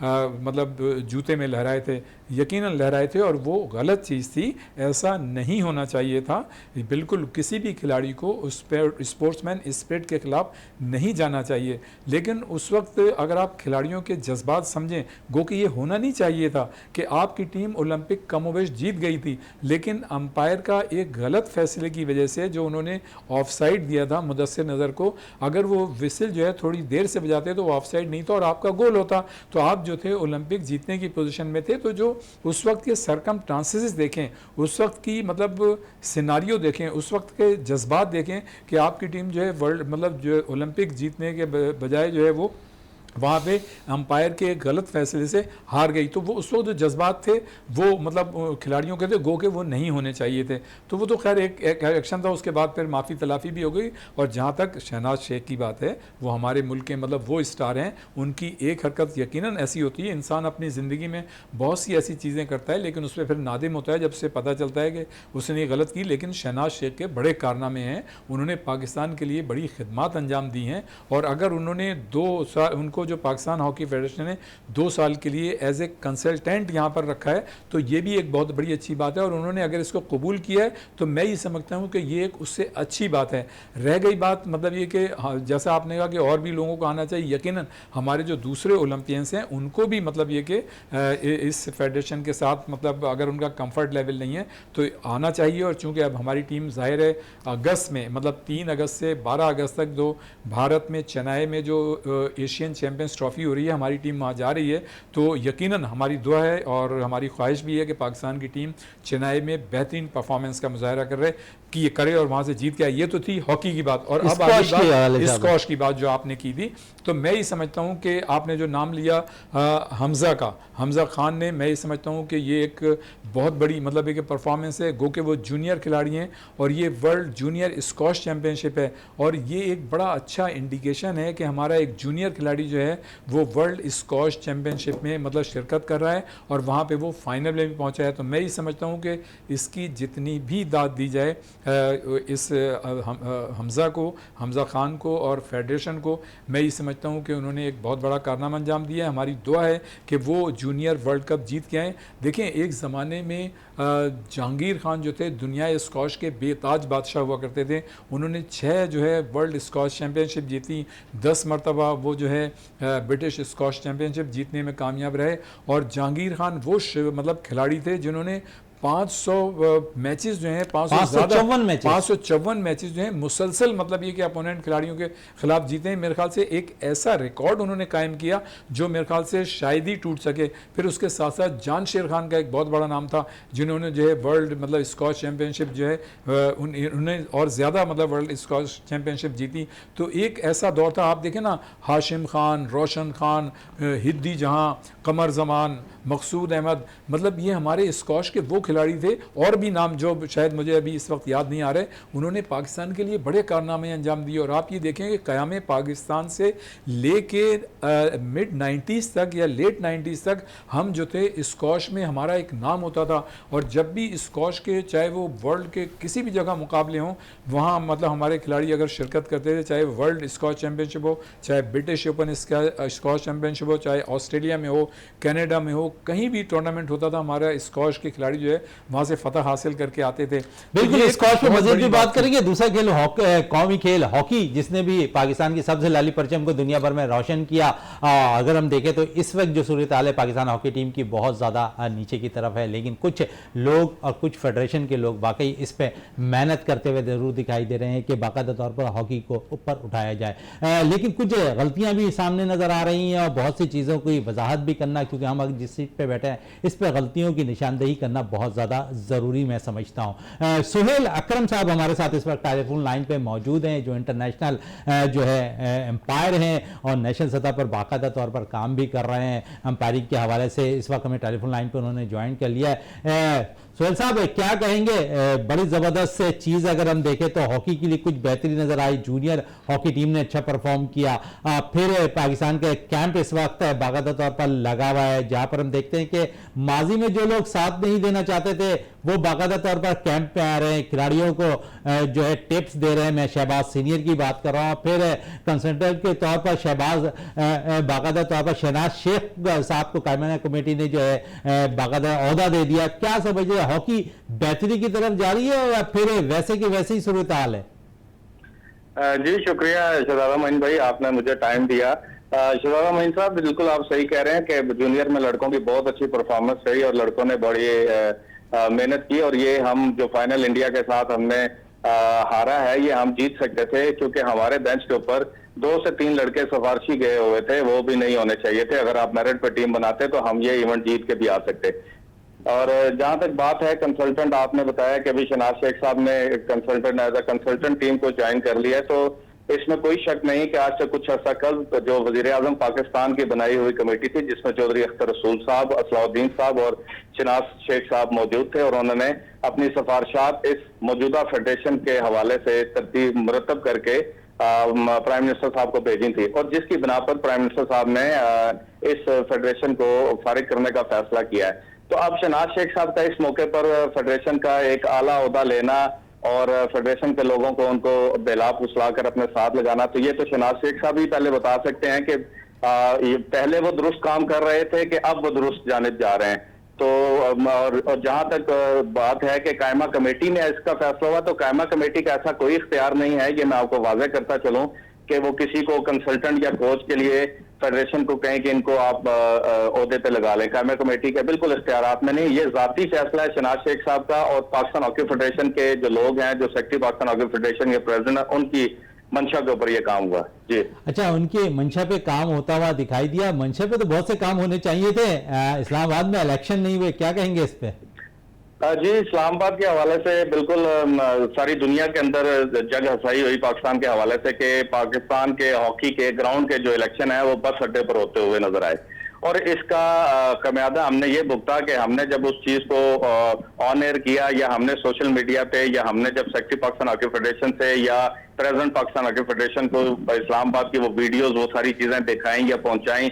मतलब जूते में लहराए थे, यकीनन लहराए थे, और वो गलत चीज़ थी, ऐसा नहीं होना चाहिए था। बिल्कुल किसी भी खिलाड़ी को उस स्पोर्ट्समैन स्पिरिट के ख़िलाफ़ नहीं जाना चाहिए, लेकिन उस वक्त अगर आप खिलाड़ियों के जज्बात समझें, गो कि ये होना नहीं चाहिए था कि आपकी टीम ओलंपिक कमोबेश जीत गई थी, लेकिन अंपायर का एक गलत फैसले की वजह से जो उन्होंने ऑफसाइड दिया था मुदस्सिर नज़र को, अगर वो विसिल जो है थोड़ी देर से बजाते तो वो ऑफसाइड नहीं था और आपका गोल होता, तो आप जो थे ओलंपिक जीतने की पोजीशन में थे। तो जो उस वक्त के सरकमस्टांसेस देखें, उस वक्त की मतलब सिनारियो देखें, उस वक्त के जज्बात देखें कि आपकी टीम जो है वर्ल्ड मतलब जो ओलंपिक जीतने के बजाय जो है वो वहाँ पे अंपायर के गलत फैसले से हार गई। तो वो उस वक्त जो जज्बात थे वो मतलब खिलाड़ियों के थे, गो के वो नहीं होने चाहिए थे। तो वो तो खैर एक एक्शन था, उसके बाद फिर माफ़ी तलाफ़ी भी हो गई। और जहाँ तक शहनाज शेख की बात है, वो हमारे मुल्क के मतलब वो स्टार हैं, उनकी एक हरकत यकीनन ऐसी होती है, इंसान अपनी ज़िंदगी में बहुत सी ऐसी चीज़ें करता है लेकिन उस पर फिर नादिम होता है जब से पता चलता है कि उसने ये गलत की। लेकिन शहनाज शेख के बड़े कारनामे हैं, उन्होंने पाकिस्तान के लिए बड़ी खिदमत अंजाम दी हैं, और अगर उन्होंने 2 साल उनको को जो पाकिस्तान हॉकी फेडरेशन ने 2 साल के लिए एज ए कंसल्टेंट यहाँ पर रखा है, तो ये भी एक बहुत बड़ी अच्छी बात है। और उन्होंने अगर इसको कबूल किया है तो मैं ये समझता हूँ कि ये एक उससे अच्छी बात है। रह गई बात मतलब ये कि जैसा आपने कहा कि और भी लोगों को आना चाहिए, यकीनन हमारे जो दूसरे ओलंपियंस हैं उनको भी मतलब ये कि इस फेडरेशन के साथ मतलब अगर उनका कंफर्ट लेवल नहीं है तो आना चाहिए। और चूंकि अब हमारी टीम जाहिर है अगस्त में मतलब 3 अगस्त से 12 अगस्त तक जो भारत में चेन्नई में जो एशियन चैंपियंस ट्रॉफी हो रही है, हमारी टीम वहाँ जा रही है, तो यकीनन हमारी दुआ है और हमारी ख्वाहिश भी है कि पाकिस्तान की टीम चेन्नई में बेहतरीन परफॉर्मेंस का मुजाहरा करे और वहाँ से जीत के आए। ये तो थी हॉकी की बात। और अब आगे स्क्वॉश की बात जो आपने की थी, तो मैं ये समझता हूँ कि आपने जो नाम लिया हमजा खान ने, मैं ये समझता हूँ कि ये एक बहुत बड़ी मतलब एक परफॉर्मेंस है। गो के वो जूनियर खिलाड़ी हैं और ये वर्ल्ड जूनियर स्क्वॉश चैम्पियनशिप है और ये एक बड़ा अच्छा इंडिकेशन है कि हमारा एक जूनियर खिलाड़ी जो है वो वर्ल्ड स्क्वॉश चैम्पियनशिप में मतलब शिरकत कर रहा है और वहाँ पे वो फाइनल में भी पहुँचा है। तो मैं ये समझता हूँ कि इसकी जितनी भी दाद दी जाए इस हमजा खान को और फेडरेशन को, मैं ये समझता हूँ कि उन्होंने एक बहुत बड़ा कारनामा अंजाम दिया है। हमारी दुआ है कि वो जूनियर वर्ल्ड कप जीत के आएँ। देखें, एक ज़माने में जहांगीर खान जो थे दुनिया स्क्वॉश के बेताज बादशाह हुआ करते थे। उन्होंने 6 जो है वर्ल्ड स्क्वॉश चैम्पियनशिप जीती, 10 मरतबा वो जो है ब्रिटिश स्क्वॉश चैम्पियनशिप जीतने में कामयाब रहे। और जहांगीर खान वो मतलब खिलाड़ी थे जिन्होंने 500 मैचेस जो हैं 554 मैचेस जो हैं मुसलसल मतलब ये कि अपोनेंट खिलाड़ियों के खिलाफ जीते हैं। मेरे ख्याल से एक ऐसा रिकॉर्ड उन्होंने कायम किया जो मेरे ख्याल से शायद ही टूट सके। फिर उसके साथ साथ जान शेर खान का एक बहुत बड़ा नाम था जिन्होंने जो है वर्ल्ड मतलब स्क्वॉश चैम्पियनशिप जो है उन्हें और ज़्यादा मतलब वर्ल्ड स्क्वॉश चैम्पियनशिप जीती। तो एक ऐसा दौर था। आप देखें ना, हाशिम खान, रोशन खान, हिद्दी जहां, कमर जमान, मकसूद अहमद, मतलब ये हमारे स्क्वॉश के वो खिलाड़ी थे। और भी नाम जो शायद मुझे अभी इस वक्त याद नहीं आ रहे, उन्होंने पाकिस्तान के लिए बड़े कारनामे अंजाम दिए। और आप ये देखें कि क़याम पाकिस्तान से लेके मिड 90s तक या लेट 90s तक हम जो थे स्क्वॉश में हमारा एक नाम होता था। और जब भी स्क्वॉश के चाहे वो वर्ल्ड के किसी भी जगह मुकाबले हों, वहाँ मतलब हमारे खिलाड़ी अगर शिरकत करते थे, चाहे वर्ल्ड स्क्वॉश चैम्पियनशिप हो, चाहे ब्रिटिश ओपन स्क्वॉश चैम्पियनशिप हो, चाहे ऑस्ट्रेलिया में हो, कनाडा में हो, कहीं भी टूर्नामेंट होता था, हमारा स्क्वॉश के खिलाड़ी जो है वहां से फतह हासिल करके आते थे। बिल्कुल, स्क्वॉश पे मज़ीद भी बात करेंगे। दूसरा खेल कौमी खेल हॉकी, जिसने भी पाकिस्तान की सबसे लाली परचम को दुनिया भर में रोशन किया। अगर हम देखें तो इस वक्त जो सूरत हाल है पाकिस्तान हॉकी टीम की बहुत ज़्यादा नीचे की तरफ है, लेकिन कुछ लोग और कुछ फेडरेशन के लोग वाकई इस पर मेहनत करते हुए ज़रूर दिखाई दे रहे हैं कि बाकायदा तौर पर हॉकी को ऊपर उठाया जाए। लेकिन कुछ गलतियाँ भी सामने नज़र आ रही हैं और बहुत सी चीज़ों की वजाहत भी करना, क्योंकि हम अगर जिस सीट पर बैठे हैं इस पर गलतियों की निशानदेही करना बहुत ज़्यादा ज़रूरी मैं समझता हूँ। सुहेल अकरम साहब हमारे साथ इस वक्त टेलीफोन लाइन पे मौजूद हैं, जो इंटरनेशनल जो है एम्पायर हैं और नेशनल सतह पर बाकायदा तौर पर काम भी कर रहे हैं। एम्पायरिंग के हवाले से इस वक्त हमें टेलीफोन लाइन पे उन्होंने ज्वाइन कर लिया है। सुहेल साहब, क्या कहेंगे? बड़ी ज़बरदस्त चीज़ अगर हम देखें तो हॉकी के लिए कुछ बेहतरी नज़र आई, जूनियर हॉकी टीम ने अच्छा परफॉर्म किया। फिर पाकिस्तान का कैंप इस वक्त बाकायदा तौर पर लगा हुआ है, जहाँ पर हम देखते हैं कि माजी में जो लोग साथ नहीं देना चाहते थे वो बाकायदा तौर पर कैंप पे आ रहे हैं, खिलाड़ियों को जो है टिप्स दे रहे हैं। मैं शहबाज सीनियर की बात कर रहा हूँ। फिर कंसल्टेंट के तौर पर शहबाज बाकायदा तौर पर शहनाज शेख साहब को कायमाना कमेटी ने जो है बाकायदा ओहदा दे दिया। क्या समझिए, हॉकी बेहतरी की तरफ जा रही है या फिर वैसे की वैसे ही सूरत हाल है? जी शुक्रिया शहजादा मोइन भाई, आपने मुझे टाइम दिया। शहजादा मोइन साहब, बिल्कुल आप सही कह रहे हैं कि जूनियर में लड़कों की बहुत अच्छी परफॉर्मेंस रही और लड़कों ने बड़ी मेहनत की। और ये हम जो फाइनल इंडिया के साथ हमने हारा है, ये हम जीत सकते थे, क्योंकि हमारे बेंच के ऊपर 2 से 3 लड़के सिफारशी गए हुए थे, वो भी नहीं होने चाहिए थे। अगर आप मेरिट पर टीम बनाते तो हम ये इवेंट जीत के भी आ सकते। और जहां तक बात है कंसल्टेंट, आपने बताया कि अभी शहनाज शेख साहब ने consultant as a consultant team को ज्वाइन कर लिया है, तो इसमें कोई शक नहीं कि आज से कुछ अर्सा कल जो वजीर आजम पाकिस्तान की बनाई हुई कमेटी थी, जिसमें चौधरी अख्तर रसूल साहब, असलाउद्दीन साहब और शहनाज शेख साहब मौजूद थे, और उन्होंने अपनी सिफारिशात इस मौजूदा फेडरेशन के हवाले से तरतीब मुरतब करके प्राइम मिनिस्टर साहब को भेजी थी, और जिसकी बिना पर प्राइम मिनिस्टर साहब ने इस फेडरेशन को फारिग करने का फैसला किया है। तो अब शहनाज शेख साहब का इस मौके पर फेडरेशन का एक आला ओहदा लेना और फेडरेशन के लोगों को उनको बेला फुसला कर अपने साथ लगाना, तो ये तो शहनाज शेख साहब ही पहले बता सकते हैं कि ये पहले वो दुरुस्त काम कर रहे थे कि अब वो दुरुस्त जानिब जा रहे हैं। तो और जहां तक बात है कि कायमा कमेटी ने इसका फैसला हुआ, तो कायमा कमेटी का ऐसा कोई इख्तियार नहीं है, ये मैं आपको वाज़ेह करता चलूं कि वो किसी को कंसल्टेंट या कोच के लिए फेडरेशन को कहें कि इनको आप ओहदे पे लगा लें। कायमा कमेटी के बिल्कुल इख्तियारात में नहीं, ये जाती फैसला है शहनाज शेख साहब का और पाकिस्तान हॉकी फेडरेशन के जो लोग हैं, जो सेक्रेटरी पाकिस्तान हॉकी फेडरेशन के प्रेसिडेंट है, उनकी मंशा के ऊपर ये काम हुआ। जी अच्छा, उनके मंशा पे काम होता हुआ दिखाई दिया। मंशा पे तो बहुत से काम होने चाहिए थे, इस्लामाबाद में इलेक्शन नहीं हुए, क्या कहेंगे इस पे? जी, इस्लामाबाद के हवाले से बिल्कुल सारी दुनिया के अंदर जग हंसाई हुई पाकिस्तान के हवाले से कि पाकिस्तान के हॉकी के ग्राउंड के जो इलेक्शन है वो बस अड्डे पर होते हुए नजर आए, और इसका कमादा हमने ये भुगता कि हमने जब उस चीज को ऑन एयर किया, या हमने सोशल मीडिया पे, या हमने जब सेक्रेटरी पाकिस्तान हॉकी फेडरेशन से या प्रेसिडेंट पाकिस्तान हॉकी फेडरेशन को इस्लामाबाद की वो वीडियोज, वो सारी चीजें दिखाई या पहुंचाई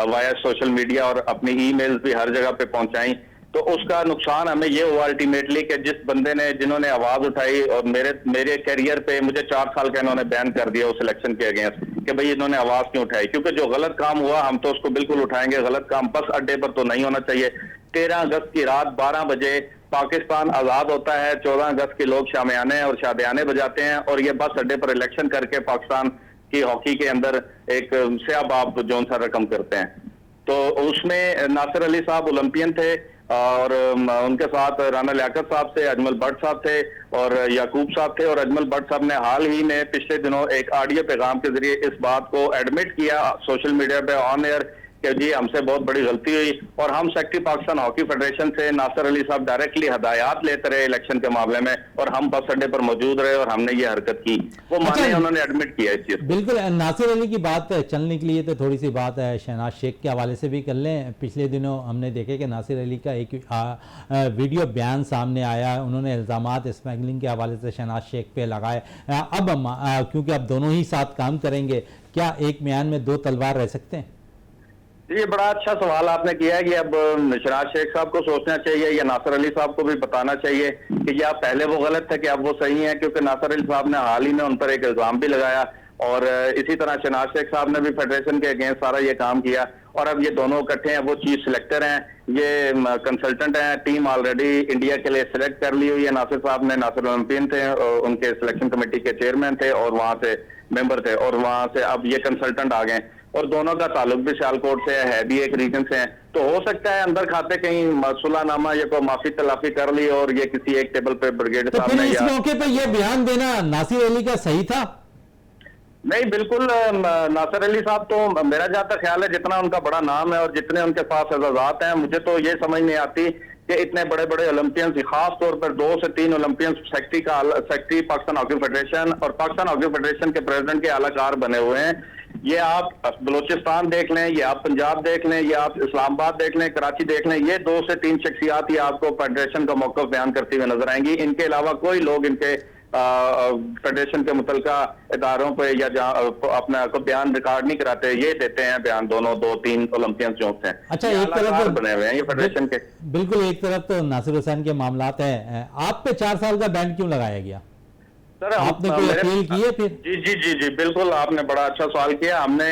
वाया सोशल मीडिया, और अपनी ईमेल्स भी हर जगह पे पहुंचाई, तो उसका नुकसान हमें ये हुआ अल्टीमेटली कि जिस बंदे ने, जिन्होंने आवाज उठाई और मेरे करियर पे मुझे 4 साल का इन्होंने बैन कर दिया उस इलेक्शन के अगेंस्ट कि भाई इन्होंने आवाज क्यों उठाई, क्योंकि जो गलत काम हुआ हम तो उसको बिल्कुल उठाएंगे। गलत काम बस अड्डे पर तो नहीं होना चाहिए। 13 अगस्त की रात 12 बजे पाकिस्तान आजाद होता है, 14 अगस्त के लोग शामियाने और शादियाने बजाते हैं, और ये बस अड्डे पर इलेक्शन करके पाकिस्तान की हॉकी के अंदर एक स्याबाब जोन सा रकम करते हैं। तो उसमें नासिर अली साहब ओलंपियन थे, और उनके साथ राना लियाकत साहब थे, अजमल भट्ट साहब थे और याकूब साहब थे, और अजमल भट्ट साहब ने हाल ही में पिछले दिनों एक ऑडियो पैगाम के जरिए इस बात को एडमिट किया सोशल मीडिया पे ऑन एयर कि जी हमसे बहुत बड़ी गलती हुई, और हम सेक्रेटरी पाकिस्तान हॉकी फेडरेशन से नासिर अली साहब डायरेक्टली हदायत लेते रहे इलेक्शन के मामले में, और हम बस अड्डे पर मौजूद रहे और हमने ये हरकत की। वो माने, उन्होंने एडमिट किया इस चीज। बिल्कुल, नासिर अली की बात चलने के लिए तो थोड़ी सी बात है शहनाज शेख के हवाले से भी कर लें। पिछले दिनों हमने देखे कि नासिर अली का एक वीडियो बयान सामने आया, उन्होंने इल्ज़ामात स्मगलिंग के हवाले से शहनाज शेख पे लगाए। अब क्योंकि अब दोनों ही साथ काम करेंगे, क्या एक म्यान में 2 तलवार रह सकते हैं? ये बड़ा अच्छा सवाल आपने किया है कि अब शहनाज शेख साहब को सोचना चाहिए या नासिर अली साहब को भी बताना चाहिए कि या पहले वो गलत थे कि अब वो सही है, क्योंकि नासिर अली साहब ने हाल ही में उन पर एक इल्जाम भी लगाया, और इसी तरह शहनाज शेख साहब ने भी फेडरेशन के अगेंस्ट सारा ये काम किया, और अब ये दोनों इकट्ठे हैं। वो चीफ सिलेक्टर हैं, ये कंसल्टेंट हैं, टीम ऑलरेडी इंडिया के लिए सिलेक्ट कर ली हुई है। नासिर साहब ने, नासिर ओलंपियन थे, उनके सिलेक्शन कमेटी के चेयरमैन थे और वहां से मेंबर थे, और वहां से अब ये कंसल्टेंट आ गए, और दोनों का ताल्लुक भी सियालकोट से है भी एक रीजन से है। तो हो सकता है अंदर खाते कहीं सुलहनामा या कोई माफी तलाफी कर ली, और ये किसी एक टेबल पे ब्रिगेड तो साहब ने, इस मौके पे ये बयान देना नासिर अली का सही था? नहीं, बिल्कुल नासिर अली साहब तो मेरा जहां तक ख्याल है, जितना उनका बड़ा नाम है और जितने उनके पास एजाजात हैं, मुझे तो ये समझ नहीं आती कि इतने बड़े बड़े ओलंपियंस, खास तौर पर 2 से 3 Olympians secretary Pakistan hockey federation और पाकिस्तान हॉकी फेडरेशन के प्रेसिडेंट के आलाकार बने हुए हैं। ये आप बलोचिस्तान देख लें, ये आप पंजाब देख लें, ये आप इस्लामाबाद देख लें, कराची देख लें, ये 2 से 3 शख्सियात ही आपको फेडरेशन का मौक़िफ़ बयान करती हुई नजर आएंगी। इनके अलावा कोई लोग इनके फेडरेशन के मुतलका इदारों पे या अपना को बयान रिकॉर्ड नहीं कराते, ये देते हैं बयान दोनों 2-3 ओलंपियंस जो हैं। अच्छा, एक तरफ तो बने हुए हैं ये फेडरेशन के। बिल्कुल, एक तरफ तो नासिर हुसैन के मामलात हैं, आप पे 4 साल का बैन क्यों लगाया गया? सर, आपने कोई अपील की है फिर? जी, बिल्कुल, आपने बड़ा अच्छा सवाल किया। हमने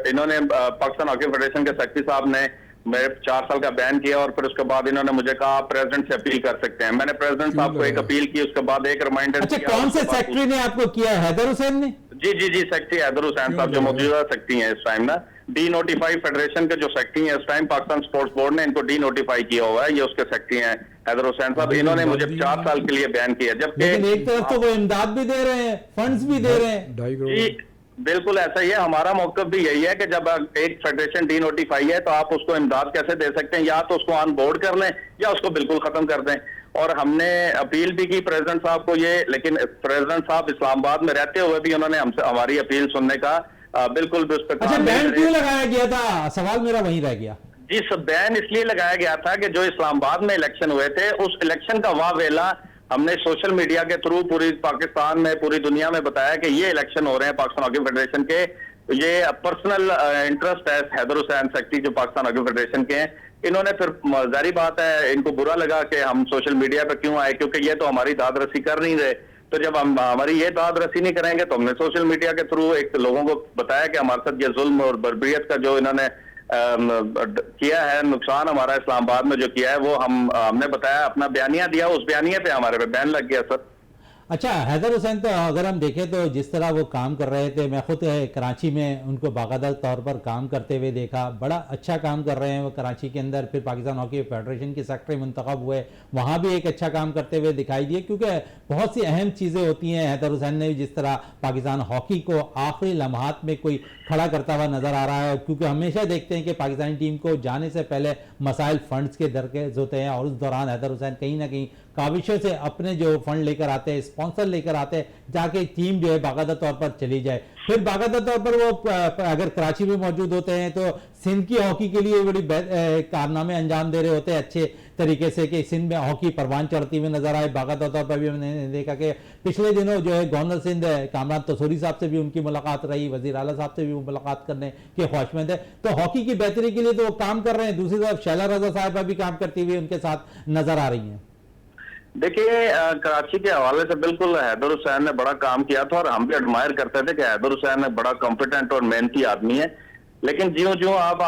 इन्होंने पाकिस्तान हॉकी फेडरेशन के सेक्रेटरी साहब ने मेरे 4 साल का बैन किया, और फिर उसके बाद इन्होंने मुझे कहा आप प्रेसिडेंट से अपील कर सकते हैं। मैंने प्रेसिडेंट साहब को एक अपील की, उसके बाद एक रिमाइंडर। अच्छा, कौन से सेक्रेटरी ने आपको किया? हैदर हुसैन ने? जी, सेक्रेटरी हैदर हुसैन साहब जो मौजूदा सेक्रेटरी हैं इस टाइम ना, डी नोटिफाई फेडरेशन के जो सेक्रेटरी हैं इस टाइम, पाकिस्तान स्पोर्ट्स बोर्ड ने इनको डी नोटिफाई किया हुआ है, ये उसके सेक्रेटरी हैं हैदर हुसैन साहब। इन्होंने मुझे 4 साल के लिए बैन किया, जबकि लेकिन एक तरफ तो वो इमदाद भी दे रहे हैं, फंड्स भी दे रहे हैं। जी बिल्कुल ऐसा ही है। हमारा मौक़िफ़ भी यही है कि जब एक फेडरेशन डी नोटिफाई है तो आप उसको इमदाद कैसे दे सकते हैं, या तो उसको ऑन बोर्ड कर लें या उसको बिल्कुल खत्म कर दें। और हमने अपील भी की प्रेसिडेंट साहब को ये, लेकिन प्रेसिडेंट साहब इस्लामाबाद में रहते हुए भी उन्होंने हमसे हमारी अपील सुनने का बिल्कुल भी उस पर। अच्छा, बैन क्यों लगाया गया था? सवाल मेरा वहीं रह गया। जी, सब बैन इसलिए लगाया गया था कि जो इस्लामाबाद में इलेक्शन हुए थे, उस इलेक्शन का वावेला हमने सोशल मीडिया के थ्रू पूरी पाकिस्तान में, पूरी दुनिया में बताया कि ये इलेक्शन हो रहे हैं पाकिस्तान हॉकी फेडरेशन के, ये पर्सनल इंटरेस्ट है हैदर हुसैन सेक्रेटरी जो पाकिस्तान हॉकी फेडरेशन के हैं। इन्होंने फिर जारी बात है, इनको बुरा लगा कि हम सोशल मीडिया पर क्यों आए, क्योंकि ये तो हमारी दाद रसी कर नहीं रहे। तो जब हम हमारी ये दाद रसी नहीं करेंगे तो हमने सोशल मीडिया के थ्रू एक लोगों को बताया कि हमारे साथ ये जुल्म और बर्बरियत का जो इन्होंने किया है, नुकसान हमारा इस्लामाबाद में जो किया है, वो हमने बताया, अपना बयानिया दिया, उस बयानिए पे हमारे पे बैन लग गया सर। अच्छा, हैदर हुसैन, तो अगर हम देखें तो जिस तरह वो काम कर रहे थे, मैं खुद कराची में उनको बाकायदा तौर पर काम करते हुए देखा, बड़ा अच्छा काम कर रहे हैं वो कराची के अंदर। फिर पाकिस्तान हॉकी फेडरेशन के सेक्रेटरी मुंतखब हुए, वहाँ भी एक अच्छा काम करते हुए दिखाई दिए, क्योंकि बहुत सी अहम चीज़ें होती हैं। हैदर हुसैन ने जिस तरह पाकिस्तान हॉकी को आखिरी लम्हात में कोई खड़ा करता हुआ नज़र आ रहा है, क्योंकि हमेशा देखते हैं कि पाकिस्तानी टीम को जाने से पहले मसाइल फंड्स के दरकेज होते हैं, और उस दौरान हैदर हुसैन कहीं ना कहीं काविशों से अपने जो फंड लेकर आते हैं, स्पॉन्सर लेकर आते हैं, जाके टीम जो है बाकायदा तौर पर चली जाए। फिर बाकायदा तौर पर वो अगर कराची में मौजूद होते हैं तो सिंध की हॉकी के लिए बड़ी कारनामे अंजाम दे रहे होते हैं अच्छे तरीके से, कि सिंध में हॉकी परवान चढ़ती हुई नजर आए। बाकायदा तौर पर भी हमने देखा कि पिछले दिनों जो है गवर्नर सिंध कामरान तसूरी साहब से भी उनकी मुलाकात रही, वजीर आला साहब से भी मुलाकात करने के ख्वाहिशमंद है। तो हॉकी की बेहतरी के लिए तो वो काम कर रहे हैं, दूसरी तरफ शैला रजा साहिबा भी काम करती हुई उनके साथ नजर आ रही हैं। देखिए, कराची के हवाले से बिल्कुल हैदर हुसैन ने बड़ा काम किया था, और हम भी एडमायर करते थे कि हैदर हुसैन ने बड़ा कॉम्पिटेंट और मेहनती आदमी है। लेकिन ज्यों ज्यों आप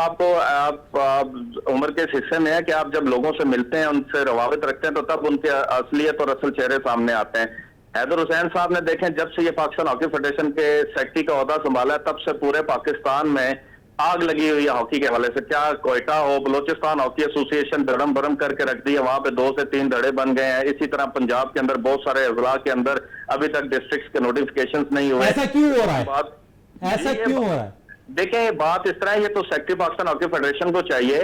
उम्र के इस हिस्से में है कि आप जब लोगों से मिलते हैं, उनसे रवाबित रखते हैं, तो तब उनके असलियत और असल चेहरे सामने आते हैं। हैदर हुसैन साहब ने देखें, जब से ये पाकिस्तान हॉकी फेडरेशन के सेक्रेटरी का ओहदा संभाला है, तब से पूरे पाकिस्तान में आग लगी हुई है हॉकी के हवाले से। क्या कोयटा हो, बलोचिस्तान हॉकी एसोसिएशन धड़म भरम करके रख दी है, वहां पे 2 से 3 धड़े बन गए हैं। इसी तरह पंजाब के अंदर बहुत सारे अजला के अंदर अभी तक डिस्ट्रिक्ट के नोटिफिकेशन नहीं हुए। ऐसा क्यों हो रहा है? ऐसा क्यों हो रहा है? देखें, बात इस तरह, ये तो सेक्रेटरी पाकिस्तान हॉकी फेडरेशन को चाहिए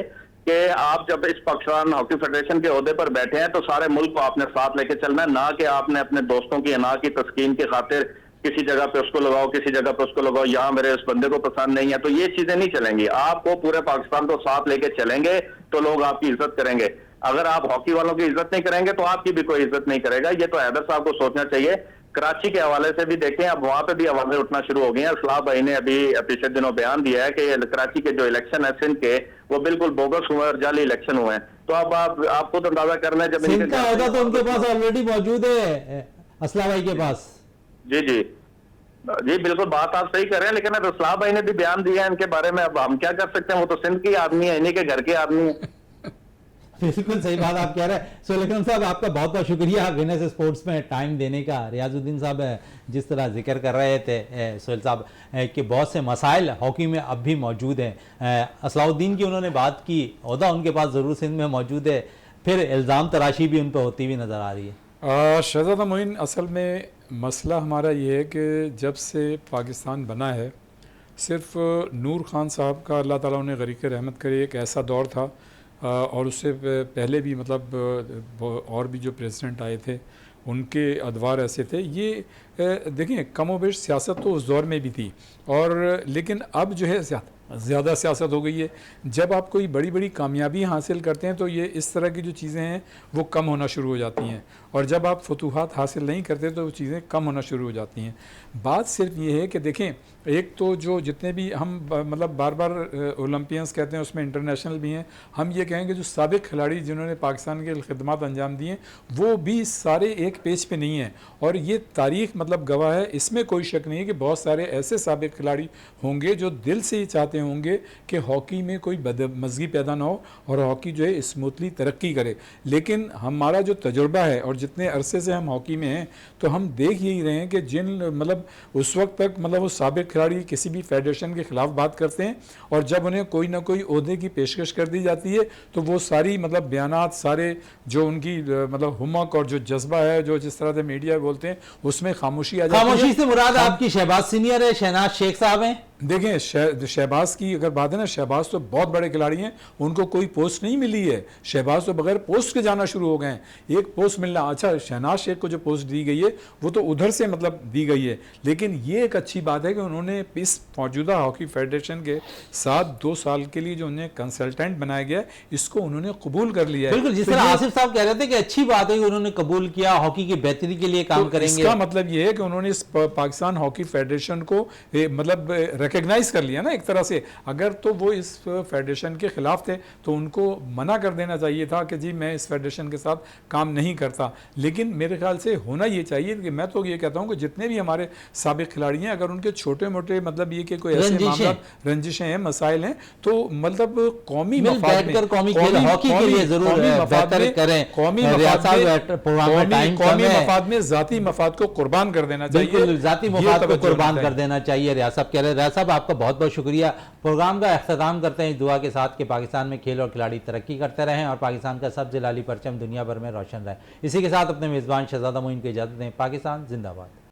कि आप जब इस पाकिस्तान हॉकी फेडरेशन के ओहदे पर बैठे हैं तो सारे मुल्क को आपने साथ लेके चलना है, ना कि आपने अपने दोस्तों की अना की तस्कीन की खातिर किसी जगह पे उसको लगाओ, किसी जगह पे उसको लगाओ, यहाँ मेरे उस बंदे को पसंद नहीं है, तो ये चीजें नहीं चलेंगी। आपको पूरे पाकिस्तान को साथ लेके चलेंगे तो लोग आपकी इज्जत करेंगे। अगर आप हॉकी वालों की इज्जत नहीं करेंगे तो आपकी भी कोई इज्जत नहीं करेगा। ये तो हैदर साहब को सोचना चाहिए। कराची के हवाले से भी देखें, अब वहां पे भी आवाजें उठना शुरू हो गई हैं। असलाह भाई ने अभी पिछले दिनों बयान दिया है कि कराची के जो इलेक्शन है सिंध के, वो बिल्कुल बोगस हुए और जाली इलेक्शन हुए हैं। तो अब आप खुद अंदाजा कर लें, जब सिंध का ओहदा तो उनके पास ऑलरेडी मौजूद है, असला भाई के पास। जी जी जी, बिल्कुल बात आप सही कर रहे हैं, लेकिन अब असलाह भाई ने भी बयान दिया है इनके बारे में। अब हम क्या कर सकते हैं, वो तो सिंध के आदमी है, इन्हीं के घर के आदमी है। बिल्कुल सही बात आप कह रहे हैं। सुलेखन साहब, आपका बहुत बहुत शुक्रिया विनर्स स्पोर्ट्स में टाइम देने का। रियाजुद्दीन साहब जिस तरह जिक्र कर रहे थे सुहेल साहब कि बहुत से मसाइल हॉकी में अब भी मौजूद हैं, असलाउद्दीन की उन्होंने बात की, ओहदा उनके पास ज़रूर सिंध में मौजूद है, फिर इल्ज़ाम तराशी भी उन पर होती हुई नज़र आ रही है। शहजादा मोइन, असल में मसला हमारा ये है कि जब से पाकिस्तान बना है, सिर्फ नूर खान साहब का अल्लाह ताला उन्हें गरीक़ रहमत करे एक ऐसा दौर था, और उससे पहले भी मतलब और भी जो प्रेसिडेंट आए थे उनके अदवार ऐसे थे। ये देखें, कमोबेश सियासत तो उस दौर में भी थी, और लेकिन अब जो है ज़्यादा सियासत हो गई है। जब आप कोई बड़ी बड़ी कामयाबी हासिल करते हैं तो ये इस तरह की जो चीज़ें हैं वो कम होना शुरू हो जाती हैं, और जब आप फतूहात हासिल नहीं करते तो वो चीज़ें कम होना शुरू हो जाती हैं। बात सिर्फ ये है कि देखें, एक तो जो जितने भी हम मतलब बार बार ओलंपियंस कहते हैं, उसमें इंटरनेशनल भी हैं, हम ये कहेंगे जो साबिक खिलाड़ी जिन्होंने पाकिस्तान के खिदमत अंजाम दिए वो भी सारे एक पेज पे नहीं हैं, और ये तारीख़ मतलब गवाह है। इसमें कोई शक नहीं है कि बहुत सारे ऐसे साबिक खिलाड़ी होंगे जो दिल से ही चाहते होंगे कि हॉकी में कोई बदमज़गी पैदा ना हो और हॉकी जो है स्मूथली तरक्की करे। लेकिन हमारा जो तजुर्बा है और जितने अरसे से हम हॉकी में हैं, तो हम देख यही रहे हैं कि जिन मतलब उस वक्त तक मतलब वो साबिक खिलाड़ी किसी भी फेडरेशन के ख़िलाफ़ बात करते हैं, और जब उन्हें कोई ना कोई ओहदे की पेशकश कर दी जाती है तो वो सारी मतलब बयानात, सारे जो उनकी मतलब हुमक और जो जज्बा है, जो जिस तरह से मीडिया बोलते हैं, उसमें खामोशी आ जाती है। खामोशी से मुराद आपकी शहबाज सीनियर है, शहनाज शेख साहब हैं। देखें, शहबाज की अगर बात है ना, शहबाज तो बहुत बड़े खिलाड़ी हैं, उनको कोई पोस्ट नहीं मिली है। शहबाज तो बगैर पोस्ट के जाना शुरू हो गए हैं, एक पोस्ट मिलना। अच्छा, शहनाज शेख को जो पोस्ट दी गई है वो तो उधर से मतलब दी गई है, लेकिन ये एक अच्छी बात है कि उन्होंने इस मौजूदा हॉकी फेडरेशन के साथ 2 साल के लिए जो उन्हें कंसल्टेंट बनाया गया है, इसको उन्होंने कबूल कर लिया है। बिल्कुल, जिस तरह आसिफ साहब कह रहे थे कि अच्छी बात है कि उन्होंने कबूल किया, हॉकी की बेहतरी के लिए काम करेंगे। इसका मतलब ये है कि उन्होंने इस पाकिस्तान हॉकी फेडरेशन को मतलब रिकग्नाइज कर लिया ना एक तरह से। अगर तो वो इस फेडरेशन के खिलाफ थे तो उनको मना कर देना चाहिए था कि जी मैं इस फेडरेशन के साथ काम नहीं करता। लेकिन मेरे ख्याल से होना ये चाहिए कि मैं तो ये कहता हूँ कि जितने भी हमारे साबिक खिलाड़ी हैं, अगर उनके छोटे मोटे मतलब ये कि कोई ऐसे मामला रंजिशें हैं, मसाइल हैं, तो मतलब कौमी मफाद में कौमी खेल हॉकी के लिए जरूर बेहतर करें, कौमी मफाद में जाती मफाद को कुर्बान कर देना चाहिए। बिल्कुल जाती मफाद को कुर्बान कर देना चाहिए। रियाज साहब कह रहे हैं। रियाज साहब आपका बहुत बहुत शुक्रिया। प्रोग्राम का अख्ताम करते हैं इस दुआ के साथ कि पाकिस्तान में खेल और खिलाड़ी तरक्की करते रहें और पाकिस्तान का सब जलाली परचम दुनिया भर में रोशन रहे। इसी के साथ अपने मेज़बान शहजादा मोइन को इजाज़त दें। पाकिस्तान जिंदाबाद।